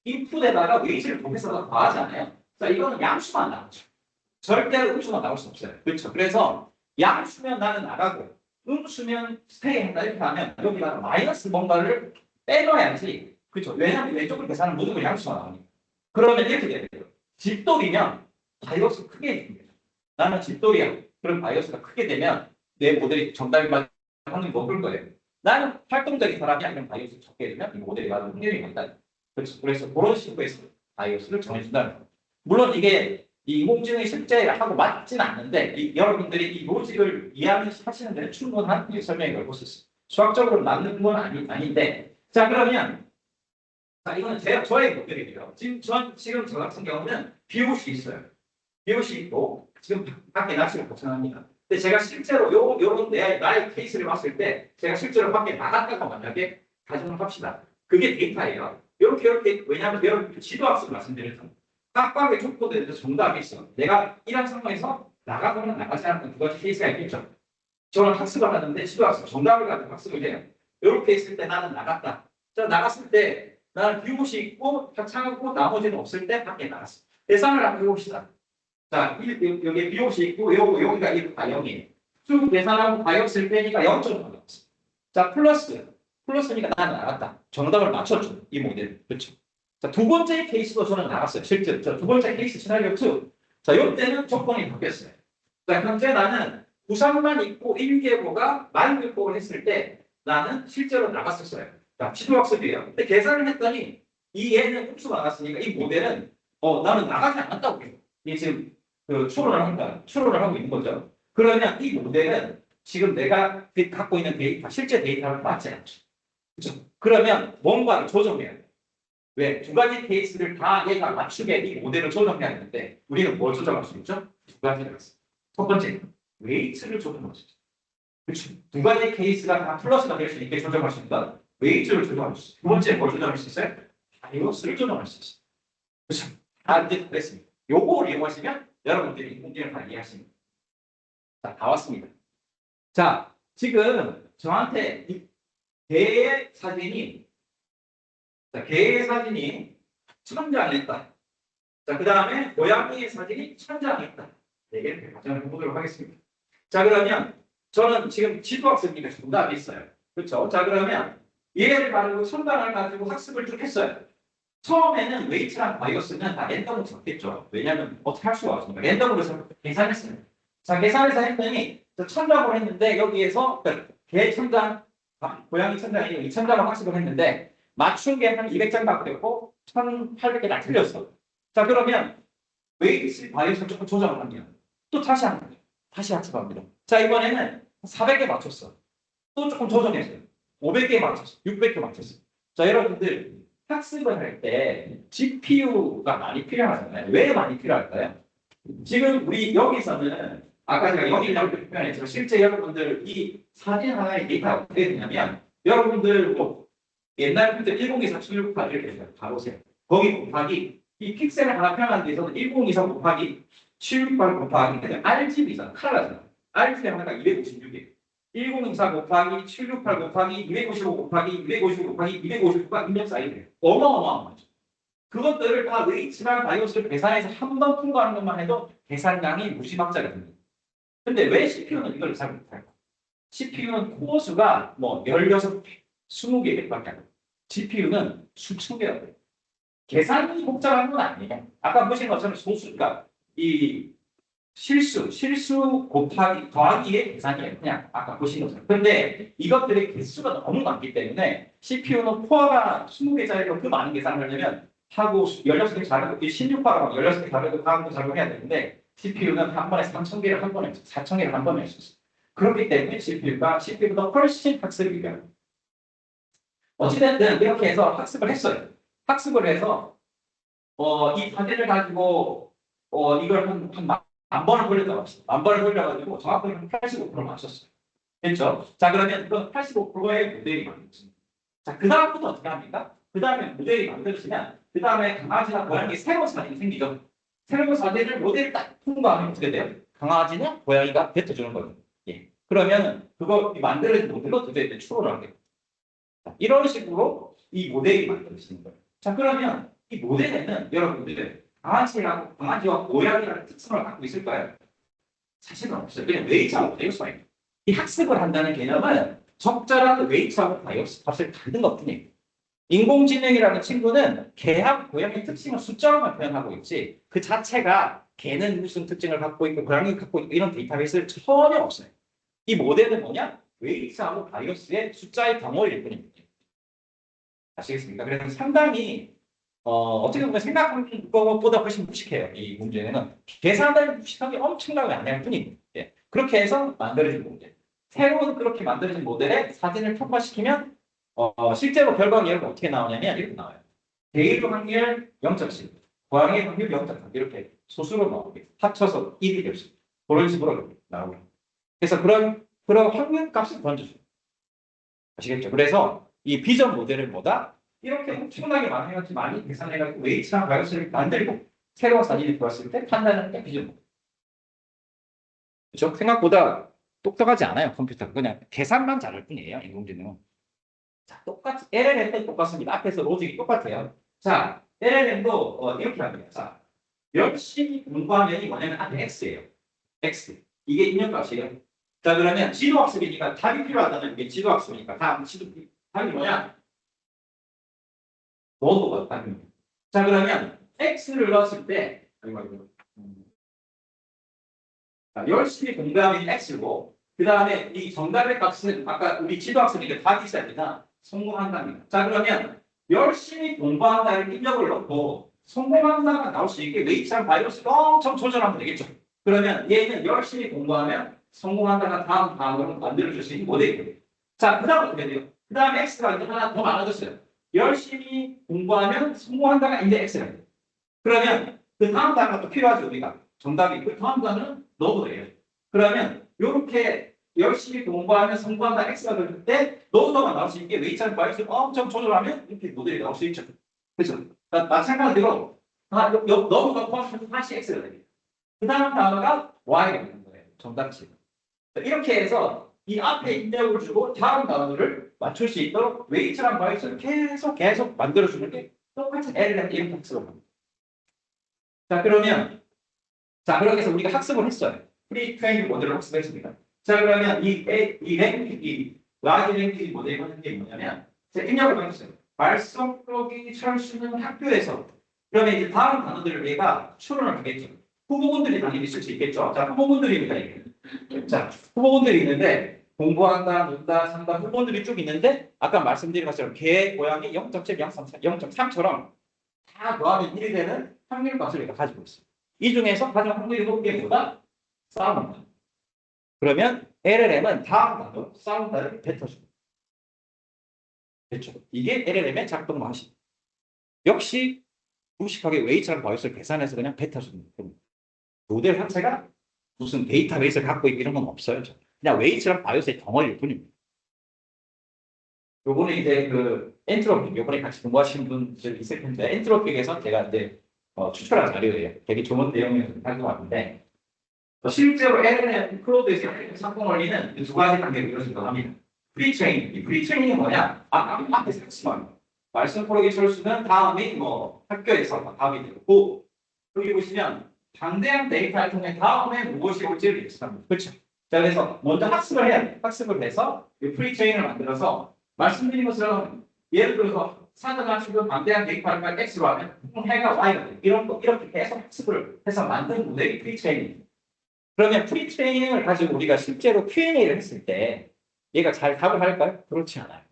인풋에다가 웨이트를 곱해서 더하잖아요. 자, 이거는 양수만 나오죠. 절대로 음수만 나올 수 없어요. 그렇죠. 그래서 양수면 나는 나가고 음수면 스테이 한다 이렇게 하면 여기다가 마이너스 뭔가를 빼놓아야지. 그렇죠. 왜냐하면 왼쪽으로 계산은 모든 걸 양수가 나오니까. 그러면 이렇게 돼요. 집돌이면 바이어스 크게 됩니다. 나는 집돌이야. 그럼 바이어스가 크게 되면 내 모델이 정답이 맞는 확률이 높을 거예요. 나는 활동적인 사람이 아니면 바이어스 적게 되면 이 모델이 맞는 확률이 많다. 그렇죠. 그래서 그런 식으로 해서 바이어스를 정해준다는 거예요. 물론 이게 이 인공지능이 실제 하고 맞지는 않는데 여러분들이 이 로직을 이해하시는 데는 충분한 설명이 걸고 있어요. 수학적으로 맞는 건 아닌데 자 그러면 자 이거는 저의 모델이에요. 지금 저 같은 경우는 비옷이 있어요. 비옷이 있고 지금 밖에 날씨가 고생합니다. 근데 제가 실제로 요런 나의 케이스를 봤을 때 제가 실제로 밖에 나갔다가 만약에 가정을 합시다. 그게 데이터예요. 이렇게 왜냐하면 여러분 지도학습을 말씀드렸잖아요. 빡빡하게 촉구되는 정답이 있어. 내가 이런 상황에서 나가거나 나가지 않는 두 가지 케이스가 있겠죠. 저는 학습을 하는데 지도학습 정답을 가지고 학습을 해요. 이렇게 있을 때 나는 나갔다. 자 나갔을 때 나는 비옷이 있고 차차고 나머지는 없을 때 밖에 나갔어. 계산을 한번 해봅시다. 자 여기 비옷이 있고 여기가 0이에요. 쭉 계산하고 바이오스를 빼니까 0.5 나왔어. 자 플러스니까 나는 나갔다. 정답을 맞췄죠. 이 모델. 그렇죠. 자, 두 번째 케이스도 저는 나갔어요. 실제로. 두 번째 케이스 시나리오 2. 자, 이때는 조건이 바뀌었어요. 자, 현재 나는 부산만 있고 1계보가 만급복을 했을 때 나는 실제로 나갔었어요. 자, 지도학습이에요. 근데 계산을 했더니 이 얘는 흡수가 나갔으니까 이 모델은 나는 나가지 않았다고 해요. 이게 지금 추론을 하고 있는 거죠. 그러면 이 모델은 지금 내가 갖고 있는 데이터, 실제 데이터를 맞지 않죠. 그렇죠? 그러면 뭔가를 조정해야 돼요. 왜? 두 가지 케이스를 다 얘가 맞추게 이 모델을 조정해야 하는데 우리는 뭘 조정할 수 있죠? 두 가지가 있어요. 첫 번째, 웨이트를 조정할 수 있죠. 그렇죠. 두 가지 케이스가 다 플러스가 될 수 있게 조정할 수 있는 건 웨이트를 조정할 수 있어요. 두 번째, 뭘 조정할 수 있어요? 바이오스를 조정할 수 있어요. 그렇죠. 다 이제 그랬습니다. 요거를 이용하시면 여러분들이 인공지능을 다 이해하십니다. 자, 다 왔습니다. 자, 지금 저한테 개의 사진이 천장했다. 자, 그 다음에 고양이의 사진이 천장했다. 네 개를 가정을 해보도록 하겠습니다. 자, 그러면 저는 지금 지도학습이니까 정답이 있어요. 그렇죠? 자, 그러면 얘를 가지고 천장을 가지고 학습을 쭉 했어요. 처음에는 웨이트랑 바이오스는 다 랜덤으로 잡겠죠. 왜냐하면 어떻게 할 수가 없으니까 랜덤으로 계산했어요. 자, 계산해서 했더니 천장으로 했는데 여기에서 개 천장, 고양이 천장이 이 천장을 학습을 했는데 맞춘 게 한 200장밖에 됐고 1,800개 다 틀렸어. 자 그러면 웨이트 바이오스 조금 조정을 하면 또 다시 한 거죠. 다시 학습합니다. 자 이번에는 400개 맞췄어. 또 조금 조정했어요. 500개 맞췄어. 600개 맞췄어. 자 여러분들 학습을 할 때 GPU가 많이 필요하잖아요. 왜 많이 필요할까요? 지금 우리 여기서는 아까 제가 여기라고 표현했지만 실제 여러분들 이 사진 하나의 데이터가 어떻게 되냐면 여러분들 뭐 옛날 컴퓨터 1024, 768 이렇게 돼요. 가보세요. 거기 곱하기 이 픽셀을 하나 표현하는 데 있어서 1024 곱하기 768 곱하기 RGB잖아. 칼라잖아. RGB 하나가 256이에요. 1024 곱하기 768 곱하기 255 곱하기 255 곱하기 255가 입력 사이즈예요. 어마어마하죠. 그것들을 다 웨이트랑 바이오스를 계산해서 한 번 통과하는 것만 해도 계산량이 무지막지하게 됩니다. 근데 왜 CPU는 이걸 잘 못할까? CPU는 코어 수가 뭐 16개, 20개밖에 안 돼요. GPU는 수천 개가 돼요. 계산이 복잡한 건 아니에요. 아까 보신 것처럼 소수가 이 실수 곱하기 더하기의 계산이에요. 그냥 아까 보신 것처럼. 근데 이것들의 개수가 너무 많기 때문에 CPU는 코어가 20개짜리로 그 많은 계산을 하려면 하고 16개 자르고 16화가 16개 자르고 다음도 자르고 해야 되는데 CPU는 한 번에 3,000개를 한 번에 했어. 4,000개를 한 번에 했어. 그렇기 때문에 CPU보다 훨씬 학습이 유리합니다. 어찌됐든 이렇게 해서 학습을 했어요. 학습을 해서 이 과제를 가지고 이걸 한 번을 돌렸다고 합시다. 만 번을 돌려가지고 정확하게 한 85% 맞췄어요. 됐죠? 자, 그러면 이건 85%의 모델이 만들어집니다. 자, 그 다음부터 어떻게 합니까? 그 다음에 모델이 만들어지면 그 다음에 강아지나 고양이 새로운 사진이 생기죠. 새로운 사진을 모델을 딱 통과하면 어떻게 돼요? 강아지나 고양이가 뱉어주는 거예요. 예. 그러면 그거 만들어진 모델로 도대체 추론을 하게 돼요. 이런 식으로 이 모델이 만들어지는 거예요. 자, 그러면 이 모델에는 여러분들 강아지와 고양이라는 특성을 갖고 있을까요? 사실은 없어요. 그냥 웨이트하고 바이오스만 있어요. 이 학습을 한다는 개념은 적절한 웨이트하고 바이오스 값을 갖는 것뿐이에요. 인공지능이라는 친구는 개하고 고양이의 특징을 숫자로만 표현하고 있지 그 자체가 개는 무슨 특징을 갖고 있고 고양이가 갖고 있고 이런 데이터베이스는 전혀 없어요. 이 모델은 뭐냐? 웨이트하고 바이오스의 숫자의 덩어리일 뿐입니다. 아시겠습니까? 그래서 상당히 어떻게 보면 생각하는 것보다 훨씬 무식해요. 이 문제는 계산을 무식하게 엄청나게 많이 할 뿐입니다. 예. 그렇게 해서 만들어진 문제. 새로운 그렇게 만들어진 모델에 사진을 통과시키면 실제로 결과 예가 어떻게 나오냐면 이렇게 나와요. 대의로 확률 0.7, 고양이 확률 0.3 이렇게 소수로 나오게 합쳐서 1이 될 수 있어요. 그런 식으로 나오고. 그래서 그런 확률 값을 던져줘요. 아시겠죠? 그래서 이 비전 모델을 뭐다? 이렇게 엄청나게 많이 계산해가지고 웨이트랑 바이오스를 만들고 새로운 사진이 들어왔을 때 판단하는 게 비전 모델. 그렇죠? 생각보다 똑똑하지 않아요, 컴퓨터가. 그냥 계산만 잘할 뿐이에요, 인공지능은. 자, LLM도 똑같습니다. 앞에서 로직이 똑같아요. 자, LLM도 이렇게 합니다. 자, 열심히 공부하면이 뭐냐면 앞에 X예요. X. 이게 입력값이에요. 자, 그러면 지도학습이니까 답이 필요하다는 게 지도학습이니까 답이 뭐냐? 너도가 답입니다. 자, 그러면 X를 넣었을 때, 자, 열심히 공부하면 X고, 그 다음에 이 정답의 값은 아까 우리 지도학습이니까 답이 있어야 되나? 성공한답니다. 자, 그러면 열심히 공부한다는 입력을 넣고 성공한다가 나올 수 있게 웨이트랑 바이오스를 엄청 조절하면 되겠죠. 그러면 얘는 열심히 공부하면 성공한다가 다음 다음으로 만들어줄 수 있는 모델이에요. 자, 그 다음 어떻게 돼요? 그 다음 X가 이제 하나 더 많아졌어요. 열심히 공부하면 성공한다가 이제 X가 돼요. 그러면 그 다음 단어가 또 필요하죠, 우리가. 정답이. 그 다음 단어는 너도예요. 그러면 이렇게 열심히 공부하면 성공한다 X가 될 때 너도가 나올 수 있게 웨이트랑 바이오스를 엄청 조절하면 이렇게 모델이 나올 수 있죠. 그렇죠? 마찬가지로 너도가 포함해서 다시 X가 됩니다. 그 다음 단어가 Y가 되는 거예요. 정답치. 이렇게 해서 이 앞에 입력을 주고 다음 단어를 맞출 수 있도록 웨이트랑 바이오스를 계속 만들어주는 게 똑같은 LLM 이런 학습을 합니다. 자, 그렇게 해서 우리가 학습을 했어요. 프리 트레이닝 모델을 학습했습니다. 자, 그러면 이 라지 랭귀지 모델이 하는 게 뭐냐면, 제가 입력을 해줬어요. 말썽꾸러기 철수는 학교에서. 그러면 이제 다음 단어들을 얘가 추론을 하겠죠. 후보군들이 당연히 있을 수 있겠죠. 자, 후보군들입니다. 이게. 자, 후보군들이 있는데, 공부한다, 논다, 산다, 후보군들이 쭉 있는데, 아까 말씀드린 것처럼 개, 고양이 0.7, 0.3처럼 다 더하면 1이 되는 확률 값을 얘가 가지고 있어요. 이 중에서 가장 확률이 높은 게 뭐다? 싸움이다. 그러면 LLM은 다음 단어 싸움다를 뱉어줍니다. 그렇죠? 이게 LLM의 작동 방식. 역시 무식하게 웨이트랑 바이오스를 계산해서 그냥 뱉어주는 겁니다. 모델 자체가 무슨 데이터베이스를 갖고 있고 이런 건 없어요. 그냥 웨이트랑 바이오스의 덩어리일 뿐입니다. 요번에 이제 그 엔트로픽 요번에 같이 공부하시는 분들 있을 텐데 엔트로픽에서 제가 이제 추출한 자료예요. 되게 좋은 내용을 가지고 왔는데 실제로 LLM 클로드에서 상품 원리는 두 가지 단계로 이루어진다고 합니다. 프리트레이닝. 이 프리트레이닝은 뭐냐? 앞에서 했지만 말썽꾸러기 철수는 다음이 학교에서 답이 되고 여기 보시면 방대한 데이터를 통해 다음에 무엇이 올지를 예측합니다. 그렇죠? 자, 그래서 먼저 학습을 해야 돼요. 학습을 해서 이 프리트레이닝을 만들어서 말씀드린 것처럼 예를 들어서 사자가 지금 방대한 데이터를 X로 하면 해가 Y가 돼요. 이렇게 해서 학습을 해서 만든 모델이 프리트레이닝. 그러면 프리트레이닝을 가지고 우리가 실제로 Q&A를 했을 때 얘가 잘 답을 할까요? 그렇지 않아요.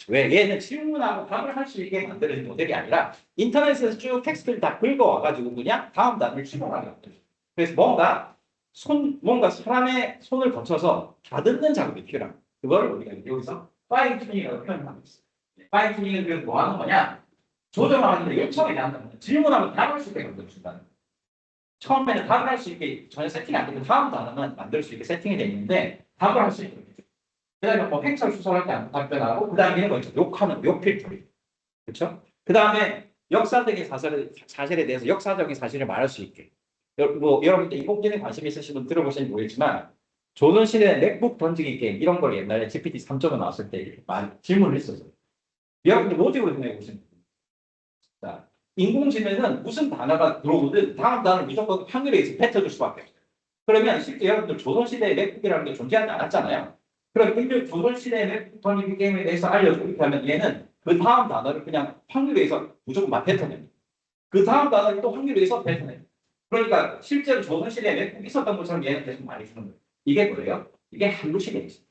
왜? 얘는 질문하고 답을 할 수 있게 만들어진 모델이 아니라 인터넷에서 쭉 텍스트를 다 긁어와가지고 그냥 다음 단어를 추론하는 거죠. 그래서 뭔가 사람의 손을 거쳐서 다듬는 작업이 필요합니다. 그걸 우리가 여기서 파인 튜닝이라고 표현하고 있어요. 파인 튜닝은 그래서 뭐 하는 거냐? 조정하는데 요청에 대한 질문하면 답을 수 있게 만들어준다는 거예요. 처음에는 답을 할 수 있게 전혀 세팅이 안 되고 다음 단어만 만들 수 있게 세팅이 되어 있는데 답을 할 수 있게. 그다음에 뭐 횡설 수설할 때 안 답변하고 그다음에는 뭐 욕하는 욕 필터리. 그렇죠? 그다음에 역사적인 사실에 대해서 역사적인 사실을 말할 수 있게. 뭐 여러분들 인공지능 관심 있으신 분 들어보시는지 모르겠지만 조선시대 맥북 던지기 게임 이런 걸 옛날에 GPT 3.5 나왔을 때 많이 질문을 했었어요. 여러분들 로직으로 생각해 보시면 자, 인공지능은 무슨 단어가 들어오든 다음 단어를 무조건 확률에 의해서 뱉어줄 수밖에 없어요. 그러면 실제 여러분들 조선시대에 맥북이라는 게 존재하지 않았잖아요. 그럼 일일 조선시대의 맥북 던지기 게임에 대해서 알려주고 이렇게 하면 얘는 그 다음 단어를 그냥 확률에 의해서 무조건 뱉어냅니다. 그 다음 단어를 또 확률에 의해서 뱉어냅니다. 그러니까 실제로 조선시대에 맥북이 있었던 것처럼 얘는 계속 많이 주는 거예요. 이게 뭐예요? 이게 할루시네이션.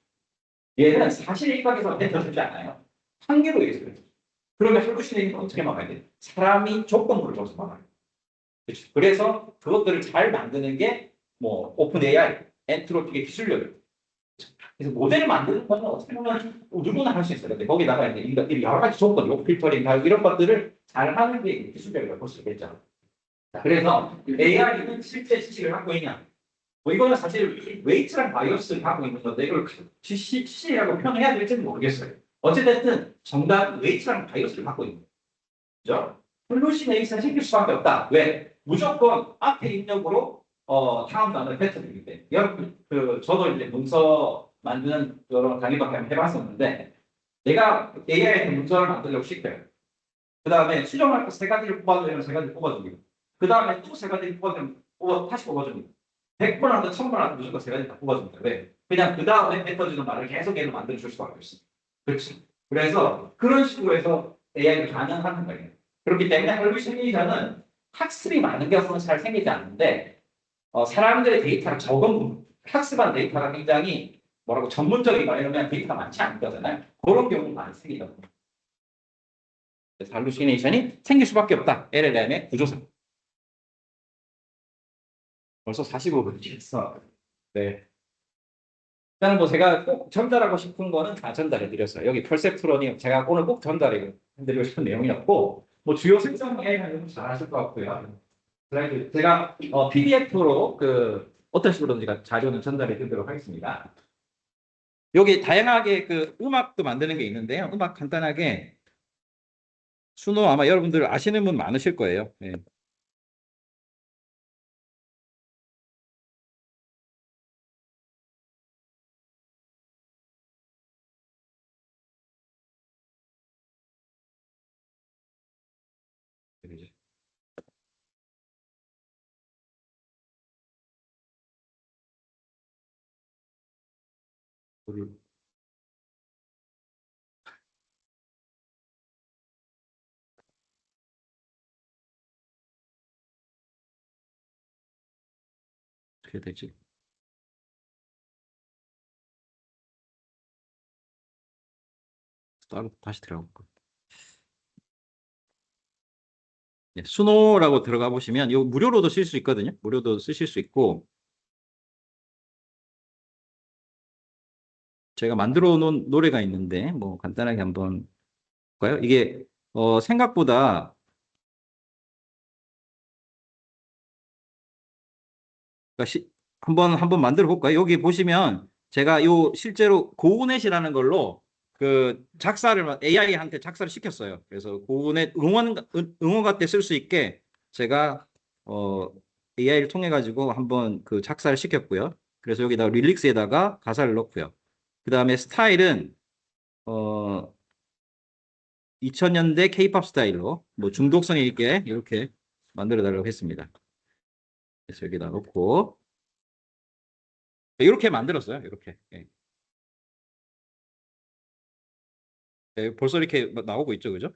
얘는 사실 일각에서 뱉어주지 않아요. 확률에 의해서 뱉어줘요. 그러면 할루시네이션은 어떻게 막아야 돼요? 사람이 조건부를 줘서 막아야 돼요. 그렇죠? 그래서 그것들을 잘 만드는 게 뭐 오픈 AI, 엔트로피의 기술력이에요. 그래서 모델을 만드는 거는 어떻게 보면 누구나 할 수 있어요. 근데 거기다가 이제 여러 가지 조건, 욕 필터링, 이런 것들을 잘 하는 게 기술력이라고 볼 수 있겠죠. 자, 그래서 AI는 실제 지식을 갖고 있냐? 뭐 이거는 사실 웨이트랑 바이어스를 갖고 있는 건데 이걸 CC라고 표현해야 될지는 모르겠어요. 어찌됐든 정답은 웨이트랑 바이어스를 갖고 있는 거죠. 홀루시네이션 생길 수밖에 없다. 왜? 무조건 앞에 입력으로 다음 단어를 뱉어주기 때문에. 여러분, 저도 이제 문서 만드는 여러 강의밖에 안 해봤었는데 내가 AI한테 문서를 만들려고 시켜요. 그 다음에 수정할 때 세 가지를 뽑아주면 세 가지를 뽑아줍니다. 그 다음에 또 세 가지를 뽑아주면 다시 뽑아줍니다. 100번 하든 1000번 하든 무조건 세 가지 다 뽑아줍니다. 왜? 그냥 그 다음에 뱉어주는 말을 계속 얘는 만들어줄 수밖에 없습니다. 그렇지. 그래서 그런 식으로 해서 AI가 가능한 거예요. 그렇기 때문에 할루시네이션은 학습이 많은 경우는 잘 생기지 않는데 사람들의 데이터가 적은 부분, 학습한 데이터가 굉장히 뭐라고 전문적이거나 이러면 데이터가 많지 않은 거잖아요. 그런 경우는 많이 생기거든요. 그래서 할루시네이션이 생길 수밖에 없다. LLM의 구조상. 벌써 45분 됐어. 네. 일단 뭐 제가 꼭 전달하고 싶은 거는 다 전달해 드렸어요. 여기 perceptron이 제가 오늘 꼭 전달해 드리고 싶은 내용이었고, 뭐 주요 생성 AI는 잘 하실 것 같고요. 슬라이드 제가 PDF로 어떤 식으로든지 자료는 전달해 드리도록 하겠습니다. 여기 다양하게 음악도 만드는 게 있는데요. 음악 간단하게 수노 아마 여러분들 아시는 분 많으실 거예요. 네. 어떻게 되지? 따로 다시 들어가볼까? 네, 수노라고 들어가 보시면 이거 무료로도 쓸 수 있거든요. 무료도 쓰실 수 있고 제가 만들어 놓은 노래가 있는데 뭐 간단하게 한번 볼까요? 이게 생각보다 그러니까 한번 만들어 볼까요? 여기 보시면 제가 요 실제로 고우넷이라는 걸로 작사를 AI한테 작사를 시켰어요. 그래서 고우넷 응원가 때 쓸 수 있게 제가 AI를 통해 가지고 한번 작사를 시켰고요. 그래서 여기다 릴릭스에다가 가사를 넣고요. 그 다음에 스타일은 2000년대 K-팝 스타일로 뭐 중독성 있게 이렇게 만들어 달라고 했습니다. 그래서 여기다 넣고 이렇게 만들었어요. 이렇게. 예. 예, 벌써 이렇게 나오고 있죠, 그죠?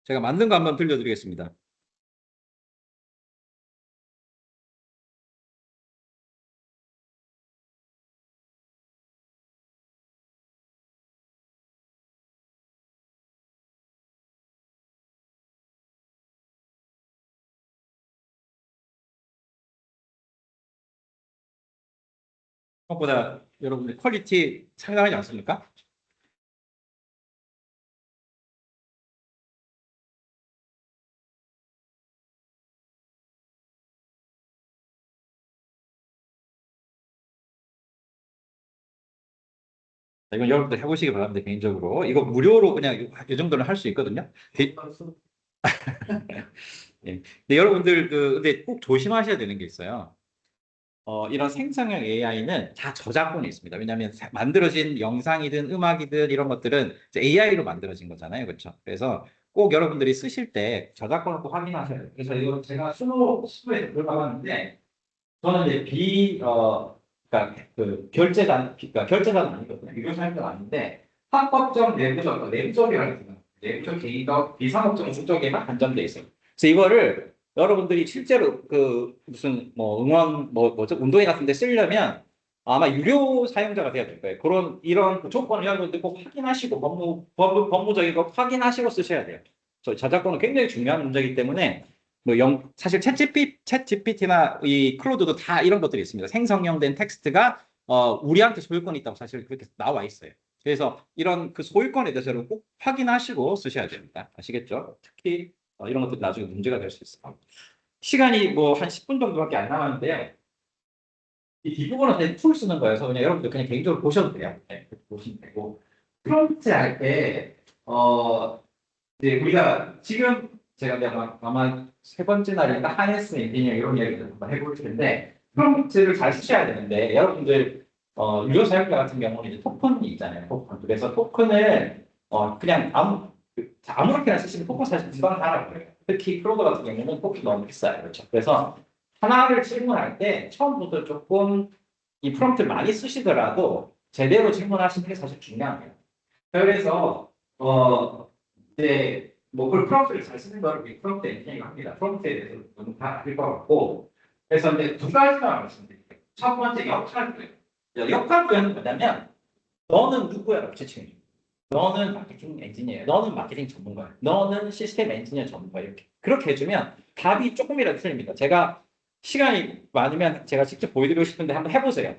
제가 만든 거 한번 들려드리겠습니다. 생각보다 여러분들 퀄리티 상당하지 않습니까? 자, 이건 여러분들 해보시기 바랍니다. 개인적으로 이거 무료로 그냥 이 정도는 할 수 있거든요. 예. 근데 여러분들 근데 꼭 조심하셔야 되는 게 있어요. 이런 생성형 AI는 다 저작권이 있습니다. 왜냐하면 만들어진 영상이든 음악이든 이런 것들은 AI로 만들어진 거잖아요. 그렇죠? 그래서 꼭 여러분들이 쓰실 때 저작권을 꼭 확인하셔야 돼요. 그래서 이거 제가 수노에 들어가봤는데 저는 이제 그러니까 그 그러니까 결제가 아니거든요. 유료 사용자가 아닌데 합법적 내부적이라고 있어요. 내부적 개인적 비상업적 목적에만 한정돼 있어요. 그래서 이거를 여러분들이 실제로 그 무슨 뭐 응원 뭐죠 운동회 같은 데 쓰려면 아마 유료 사용자가 돼야 될 거예요. 그런 이런 그 조건을 여러분들 꼭 확인하시고 법무적인 거 확인하시고 쓰셔야 돼요. 저작권은 굉장히 중요한 문제이기 때문에 사실 챗GPT나 이 클로드도 다 이런 것들이 있습니다. 생성형된 텍스트가 우리한테 소유권이 있다고 사실 그렇게 나와 있어요. 그래서 이런 그 소유권에 대해서 꼭 확인하시고 쓰셔야 됩니다. 아시겠죠? 특히 이런 것들이 나중에 문제가 될 수 있어요. 시간이 뭐 한 10분 정도밖에 안 남았는데요. 이 뒷부분은 그냥 툴 쓰는 거여서 그냥 여러분들 그냥 개인적으로 보셔도 돼요. 네, 보시면 되고. 프롬프트 할 때, 이제 우리가 지금 제가 이제 아마 세 번째 날인가 하네스 엔지니어 이런 이야기를 한번 해볼 텐데 프롬프트를 잘 쓰셔야 되는데 여러분들 유료 사용자 같은 경우는 이제 토큰이 있잖아요. 토큰. 그래서 토큰을 그냥 아무렇게나 쓰시면 토큰 사실 금방 달아버려요. 특히 클로드 같은 경우는 토큰이 너무 비싸요. 그렇죠? 그래서 하나를 질문할 때 처음부터 조금 이 프롬프트를 많이 쓰시더라도 제대로 질문하시는 게 사실 중요해요. 그래서 이제 뭐 그걸 프롬프트를 잘 쓰는 거를 프롬프트 엔지니어링 합니다. 프롬프트에 대해서 너무 다 아실 것 같고 그래서 이제 두 가지만 말씀드릴게요. 첫 번째 역할 부여. 역할 부여는 뭐냐면 너는 누구야라고 지칭해. 너는 마케팅 엔지니어야. 너는 마케팅 전문가야. 너는 시스템 엔지니어 전문가야. 이렇게 그렇게 해주면 답이 조금이라도 틀립니다. 제가 시간이 많으면 제가 직접 보여드리고 싶은데 한번 해보세요.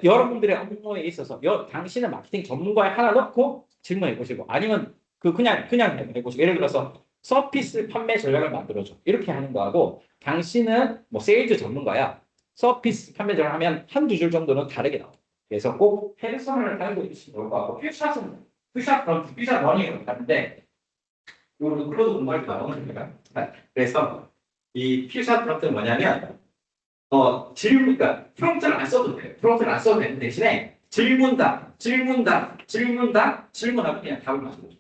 여러분들의 업무에 있어서 당신은 마케팅 전문가에 하나 넣고 질문해 보시고 아니면 그냥 해보시고 예를 들어서 서피스 판매 전략을 만들어줘 이렇게 하는 거하고 당신은 뭐 세일즈 전문가야 서피스 판매 전략을 하면 한두 줄 정도는 다르게 나와요. 그래서 꼭 페르소나를 알고 있으시면 좋을 것 같고 퓨샷 러닝을 하는데 이거는 클로드 공부할 때 나오는 겁니다. 그래서 이 퓨샷 프롬프트는 뭐냐면 그러니까 프롬프트를 안 써도 돼요. 프롬프트를 안 써도 되는 대신에 질문하고 그냥 답을 맞춰줘.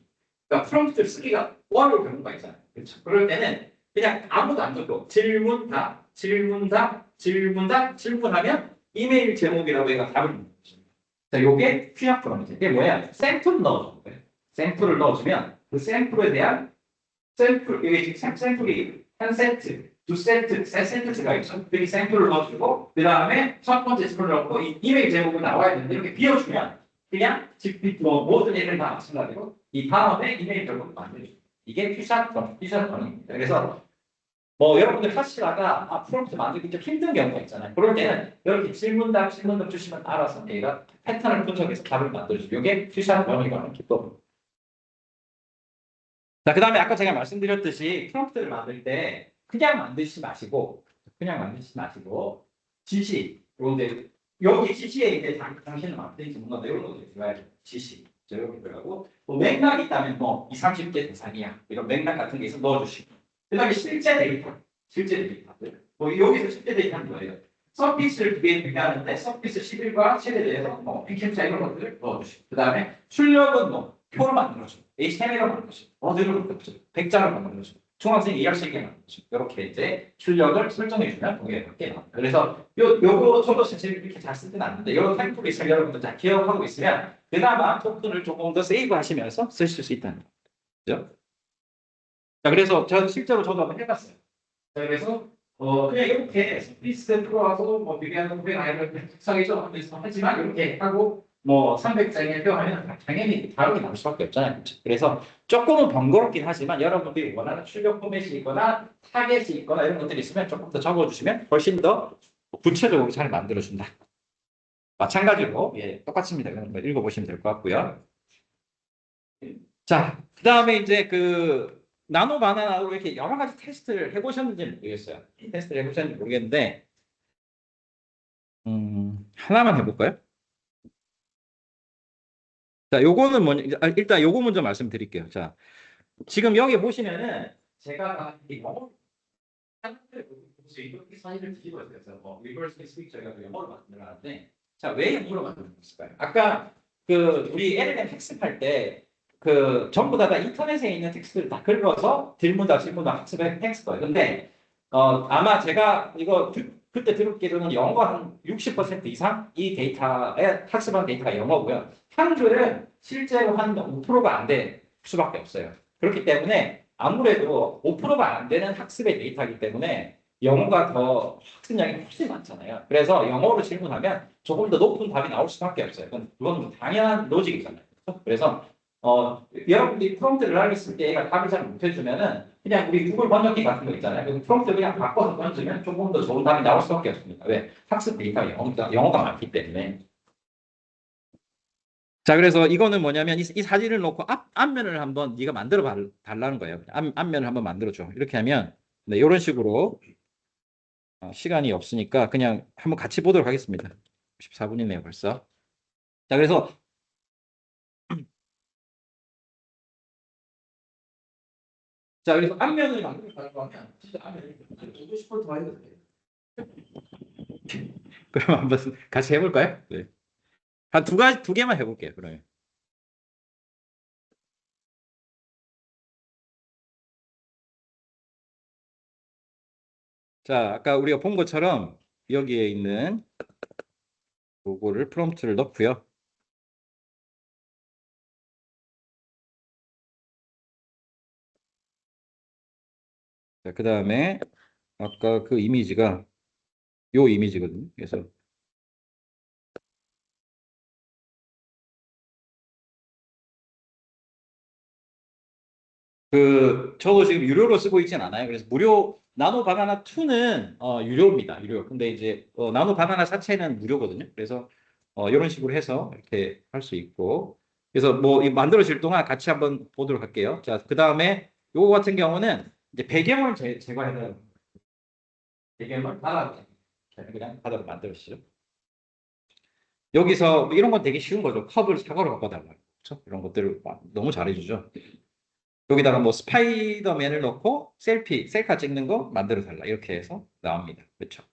그러니까 프롬프트를 쓰기가 어려울 경우가 있잖아요. 그렇죠? 그럴 때는 그냥 아무도 안 적고 질문하면 이메일 제목이라고 해서 답을 묻는 거죠. 자, 요게 퓨샷 프롬프트. 이게 뭐야? 샘플을 넣어주는 거예요. 샘플을 넣어주면 그 샘플에 대한 이게 지금 샘플이 한 세트, 두 세트, 세 세트가 있죠. 그 샘플을 넣어주고, 그 다음에 첫 번째 질문을 넣고, 이 이메일 제목은 나와야 되는데, 이렇게 비워주면, 그냥 모든 일을 다 마찬가지로, 이 다음에 이메일 제목을 만들어줍니다. 이게 퓨샷번입니다. 그래서, 여러분들 하시다가, 프롬프트 만들기 좀 힘든 경우가 있잖아요. 그럴 때는, 이렇게 질문답 주시면 알아서 얘가 패턴을 분석해서 답을 만들어주고, 이게 퓨샷번이라는 기법입니다. 자, 그 다음에 아까 제가 말씀드렸듯이 프롬프트를 만들 때 그냥 만드시지 마시고 지시, 그런데 여기 지시에 이제 당신은 마케팅 전문가다 이런 것도 들어가야 돼요. 지시. 이렇게 들어가고 뭐 맥락이 있다면 뭐 2, 30개 대상이야. 이런 맥락 같은 게 있어 넣어주시고 그 다음에 실제 데이터들 여기서 실제 데이터는 뭐예요? 서피스를 두 개 비교하는데 서피스 11과 7에 대해서 뭐 빅캡처 이런 것들을 넣어주시고 그 다음에 출력은 뭐 표를 만들어줘. HTML을 만들어줘. 어디를 만들어줘. 백자를 만들어줘. 중학생 2학생이 만들어줘. 이렇게 이제 출력을 설정해주면 동의가 밖에 나옵니다. 그래서 요거 저도 사실 이렇게 잘 쓰진 않는데 이런 템플이 있으면 여러분들 잘 기억하고 있으면 그나마 토큰을 조금 더 세이브 하시면서 쓰실 수 있다는 거죠. 자, 그래서 실제로 저도 한번 해봤어요. 자, 그래서 그냥 이렇게 스피스 프로하고 뭐 비비안 후배가 이런 특성이죠 하지만 이렇게 하고 뭐 300장의 표하면 당연히 다르게 나올 수밖에 없잖아요. 그렇죠? 그래서 조금은 번거롭긴 하지만 여러분들이 원하는 출력 포맷이 있거나 타겟이 있거나 이런 것들이 있으면 조금 더 적어주시면 훨씬 더 구체적으로 잘 만들어준다. 마찬가지로 예, 똑같습니다. 그냥 읽어보시면 될 것 같고요. 자, 그 다음에 이제 그 나노 바나나로 이렇게 여러 가지 테스트를 해보셨는지 모르겠어요. 테스트를 해보셨는지 모르겠는데, 하나만 해볼까요? 자, 요거는 뭐냐, 일단 요거 먼저 말씀드릴게요. 자, 지금 여기 보시면은 제가 이 영어 이 사진을 뒤집어야 돼서 뭐 리버스 스피처 해가지고 영어로 만들어놨는데, 자, 왜 영어로 만들었을까요? 아까 그 우리 LLM 학습할 때 그 전부 다 인터넷에 있는 텍스트를 다 긁어서 질문다 학습했을 거예요. 근데 아마 제가 이거 그때 들었기로는 영어가 한 60% 이상 이 데이터에 학습한 데이터가 영어고요. 한글은 실제로 한 5%가 안 될 수밖에 없어요. 그렇기 때문에 아무래도 5%가 안 되는 학습의 데이터이기 때문에 영어가 더 학습량이 훨씬 많잖아요. 그래서 영어로 질문하면 조금 더 높은 답이 나올 수밖에 없어요. 그건 당연한 로직이잖아요. 그렇죠? 그래서 여러분들이 프롬프트를 하겠을 때 얘가 답을 잘 못해주면은 그냥 우리 구글 번역기 같은 거 있잖아요. 그 프롬프트 그냥 바꿔서 던지면 조금 더 좋은 답이 나올 수밖에 없습니다. 왜? 학습 데이터가 영어가 많기 때문에. 자, 그래서 이거는 뭐냐면 이 사진을 놓고 앞면을 한번 네가 만들어 달라는 거예요. 앞면을 한번 만들어줘. 이렇게 하면 네, 이런 식으로 시간이 없으니까 그냥 한번 같이 보도록 하겠습니다. 14분이네요, 벌써. 자, 그래서 앞면을 만들어 가면 진짜 앞면을 보고 싶을 더 해도 돼요. 그럼 한번 같이 해볼까요? 네. 한 두 개만 해볼게요, 그러면. 자, 아까 우리가 본 것처럼 여기에 있는 요거를 프롬프트를 넣고요. 자, 그 다음에 아까 그 이미지가 요 이미지거든요. 그래서 저도 지금 유료로 쓰고 있진 않아요. 그래서 무료 나노 바나나 2는 유료입니다. 유료. 근데 이제 나노 바나나 자체는 무료거든요. 그래서 이런 식으로 해서 이렇게 할 수 있고 그래서 뭐 만들어질 동안 같이 한번 보도록 할게요. 자, 그 다음에 요거 같은 경우는 이제 배경을 제거해야 돼요. 배경을 그냥 바다로 만들어주시죠. 여기서 뭐 이런 건 되게 쉬운 거죠. 컵을 사과로 바꿔달라고. 그렇죠? 이런 것들을 너무 잘해주죠. 여기다가 뭐 스파이더맨을 넣고 셀카 찍는 거 만들어 달라. 이렇게 해서 나옵니다. 그렇죠?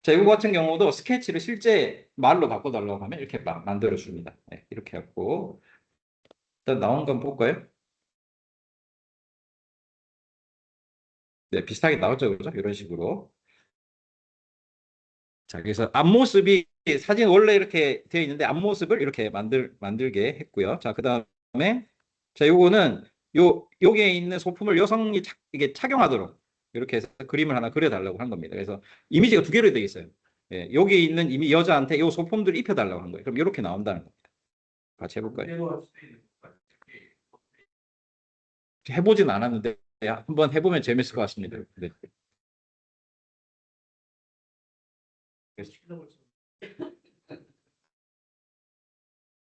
자, 이거 같은 경우도 스케치를 실제 말로 바꿔달라고 하면 이렇게 만들어 줍니다. 네, 이렇게 하고 일단 나온 건 볼까요? 네, 비슷하게 나오죠, 그죠? 이런 식으로. 자, 그래서 앞모습이 사진 원래 이렇게 되어 있는데 앞모습을 이렇게 만들게 했고요. 자, 그 다음에 자, 요거는 여기에 있는 소품을 여성이 이게 착용하도록 이렇게 해서 그림을 하나 그려달라고 한 겁니다. 그래서 이미지가 두 개로 되어 있어요. 예, 여기 있는 이미 여자한테 요 소품들을 입혀달라고 한 거예요. 그럼 이렇게 나온다는 겁니다. 같이 해볼까요? 해보진 않았는데 한번 해보면 재밌을 것 같습니다. 네.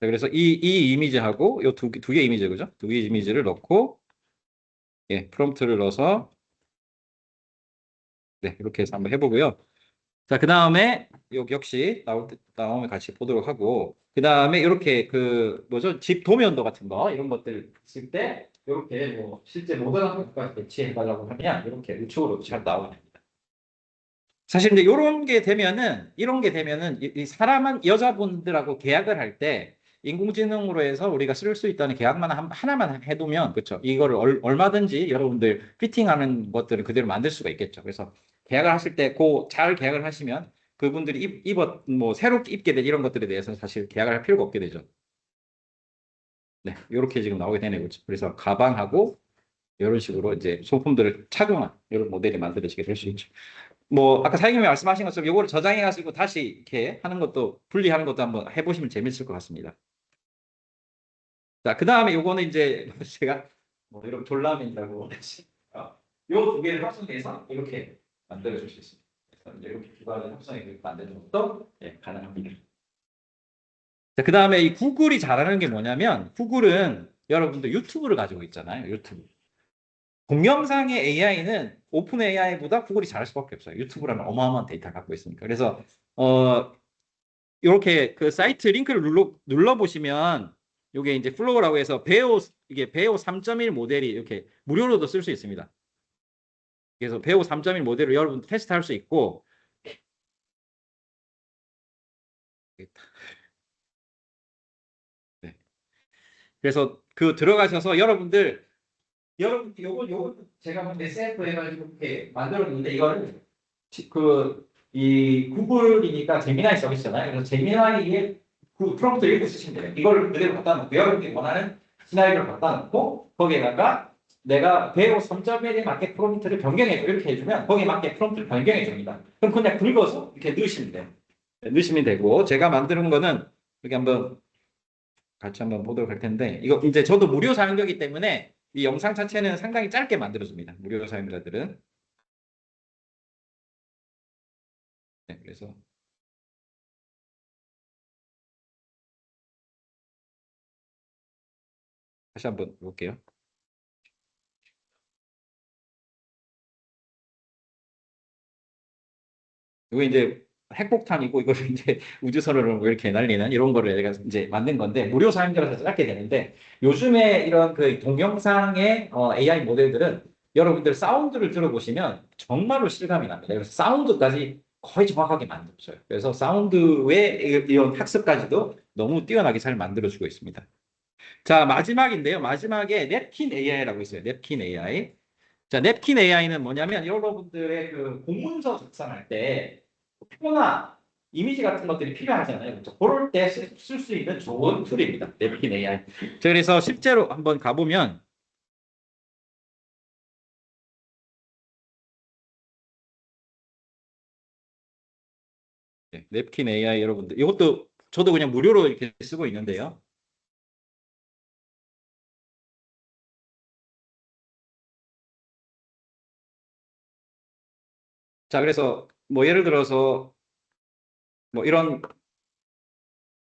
자, 그래서 이 이미지하고 요 두 개 이미지 그죠? 두 개 이미지를 넣고 예, 프롬프트를 넣어서 네, 이렇게 해서 한번 해보고요. 자, 그 다음에 역시 나오면 같이 보도록 하고 그 다음에 이렇게 그 뭐죠? 집 도면도 같은 거 이런 것들 있을 때 이렇게 뭐 실제 모델하고 가까이 배치해 달라고 하면 이렇게 우측으로 잘 나옵니다. 사실 이제 이런 게 되면은 이 사람한 여자분들하고 계약을 할 때 인공지능으로 해서 우리가 쓸 수 있다는 계약만 하나만 해두면 그렇죠. 이거를 얼마든지 여러분들 피팅하는 것들을 그대로 만들 수가 있겠죠. 그래서 계약을 하실 때 잘 계약을 하시면 그분들이 뭐 새롭게 입게 된 이런 것들에 대해서 사실 계약을 할 필요가 없게 되죠. 네, 이렇게 지금 나오게 되네요. 그렇죠? 그래서 가방하고 이런 식으로 이제 소품들을 착용한 이런 모델이 만들어지게 될 수 있죠. 뭐 아까 사장님이 말씀하신 것처럼 이거를 저장해 가지고 다시 이렇게 하는 것도 분리하는 것도 한번 해보시면 재밌을 것 같습니다. 자, 그 다음에 요거는 이제 제가 뭐 이런 졸라맨다고 요 두 개를 합성해서 이렇게 만들어 줄 수 있습니다. 그래서 이제 이렇게 두 가지 합성해서 만드는 것도 예, 가능합니다. 자, 그 다음에 이 구글이 잘하는 게 뭐냐면 구글은 여러분들 유튜브를 가지고 있잖아요. 유튜브. 동영상의 AI는 오픈 AI보다 구글이 잘할 수밖에 없어요. 유튜브라는 어마어마한 데이터를 갖고 있으니까. 그래서 이렇게 그 사이트 링크를 눌러 보시면 이게 이제 플로우라고 해서 이게 배우 3.1 모델이 이렇게 무료로도 쓸 수 있습니다. 그래서 배우 3.1 모델을 여러분 테스트할 수 있고 네. 그래서 그 들어가셔서 여러분 요거 제가 한번 SF 해가지고 이렇게 만들었는데 이거를 이 구글이니까 제미나이 서비스잖아요. 그래서 제미나이에 그 프롬프트를 읽고 쓰시면 돼요. 이걸 그대로 갖다 놓고 여러분이 원하는 시나리오를 갖다 놓고 거기에다가 내가 배우 3.1에 맞게 프롬프트를 변경해줘 이렇게 해주면 거기에 맞게 프롬프트를 변경해 줍니다. 그럼 그냥 긁어서 이렇게 넣으시면 돼요. 네, 넣으시면 되고 제가 만드는 거는 여기 한번 같이 한번 보도록 할 텐데 이거 이제 저도 무료 사용자이기 때문에 이 영상 자체는 상당히 짧게 만들어줍니다. 무료 사용자들은. 네, 그래서 다시 한번 볼게요. 이거 이제 핵폭탄이고 이걸 이제 우주선으로 이렇게 날리는 이런 거를 내가 이제 만든 건데 무료 사용자라서 짧게 되는데 요즘에 이런 그 동영상의 AI 모델들은 여러분들 사운드를 들어보시면 정말로 실감이 납니다. 그래서 사운드까지 거의 정확하게 만들어줘요. 그래서 사운드의 이런 학습까지도 너무 뛰어나게 잘 만들어주고 있습니다. 자, 마지막인데요. 마지막에 냅킨 AI라고 있어요. 냅킨 AI. 자, 냅킨 AI는 뭐냐면 여러분들의 그 공문서 작성할 때 표나 이미지 같은 것들이 필요하잖아요. 그렇죠? 그럴 때 쓸 수 있는 좋은 툴입니다. 냅킨 AI. 자, 그래서 실제로 한번 가보면 네, 냅킨 AI 여러분들 이것도 저도 그냥 무료로 이렇게 쓰고 있는데요. 자, 그래서 뭐 예를 들어서 뭐 이런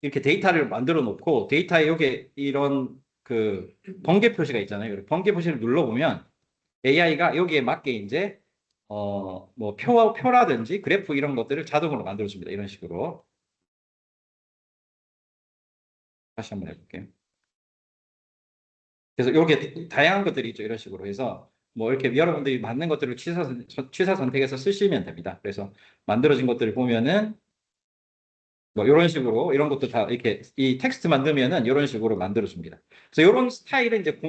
이렇게 데이터를 만들어 놓고 데이터에 여기 이런 그 번개 표시가 있잖아요. 번개 표시를 눌러보면 AI가 여기에 맞게 이제 뭐 표라든지 그래프 이런 것들을 자동으로 만들어줍니다. 이런 식으로 다시 한번 해볼게요. 그래서 이렇게 다양한 것들이 있죠. 이런 식으로 해서 뭐 이렇게 여러분들이 맞는 것들을 취사 선택해서 쓰시면 됩니다. 그래서 만들어진 것들을 보면은 뭐 이런 식으로 이런 것도 다 이렇게 이 텍스트 만들면은 이런 식으로 만들어줍니다. 그래서 이런 스타일은 이제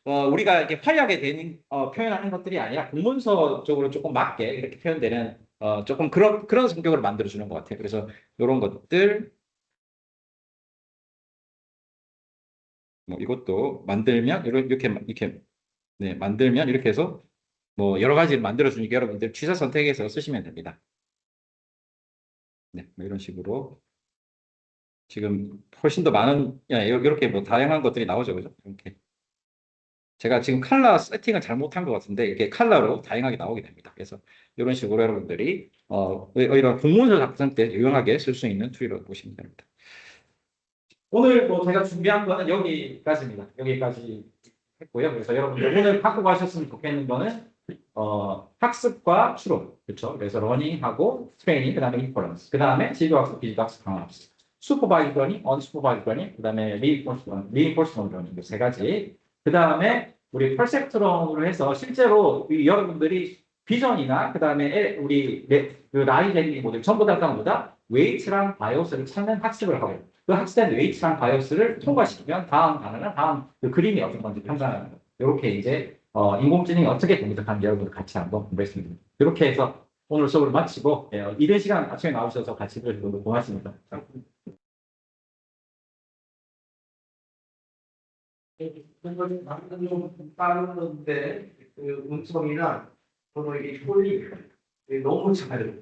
우리가 이렇게 화려하게 되는 표현하는 것들이 아니라 공문서 쪽으로 조금 맞게 이렇게 표현되는 조금 그런 성격으로 만들어주는 것 같아요. 그래서 이런 것들 뭐 이것도 만들면 이렇게 네, 만들면 이렇게 해서 뭐 여러 가지를 만들어주니까 여러분들 취사 선택해서 쓰시면 됩니다. 네, 뭐 이런 식으로 지금 훨씬 더 많은 이렇게 뭐 다양한 것들이 나오죠, 그죠? 이렇게. 제가 지금 컬러 세팅을 잘못한 것 같은데 이렇게 컬러로 다양하게 나오게 됩니다. 그래서 이런 식으로 여러분들이 이런 공문서 작성 때 유용하게 쓸 수 있는 툴이라고 보시면 됩니다. 오늘 뭐 제가 준비한 거는 여기까지입니다. 여기까지 했고요. 그래서 여러분들 오늘 갖고 가셨으면 좋겠는 거는 학습과 추론, 그렇죠? 그래서 러닝하고 트레이닝, 그다음에 인퍼런스, 그다음에 지도학습, 비지도학습, 강화학습, 슈퍼바이즈 러닝, 언슈퍼바이즈 러닝, 그다음에 리인포스먼트 러닝 세 가지. 그다음에 우리 퍼셉트론으로 해서 실제로 여러분들이 비전이나 그다음에 그 라이젠 모델 전부 다보다 웨이트랑 바이오스를 찾는 학습을 하고 그 학습된 웨이트랑 바이오스를 통과시키면 다음 단어나 다음 그 그림이 어떤 건지 판단하는 거. 이렇게 이제 인공지능이 어떻게 동작하는지 여러분들 같이 한번 공부했습니다. 이렇게 해서 오늘 수업을 마치고 이른 시간 아침에 나오셔서 같이 들어주셔서 고맙습니다. 그거는 나는 좀 빠르는데 그 음성이나 서로 이게 톤이 너무 잘해요.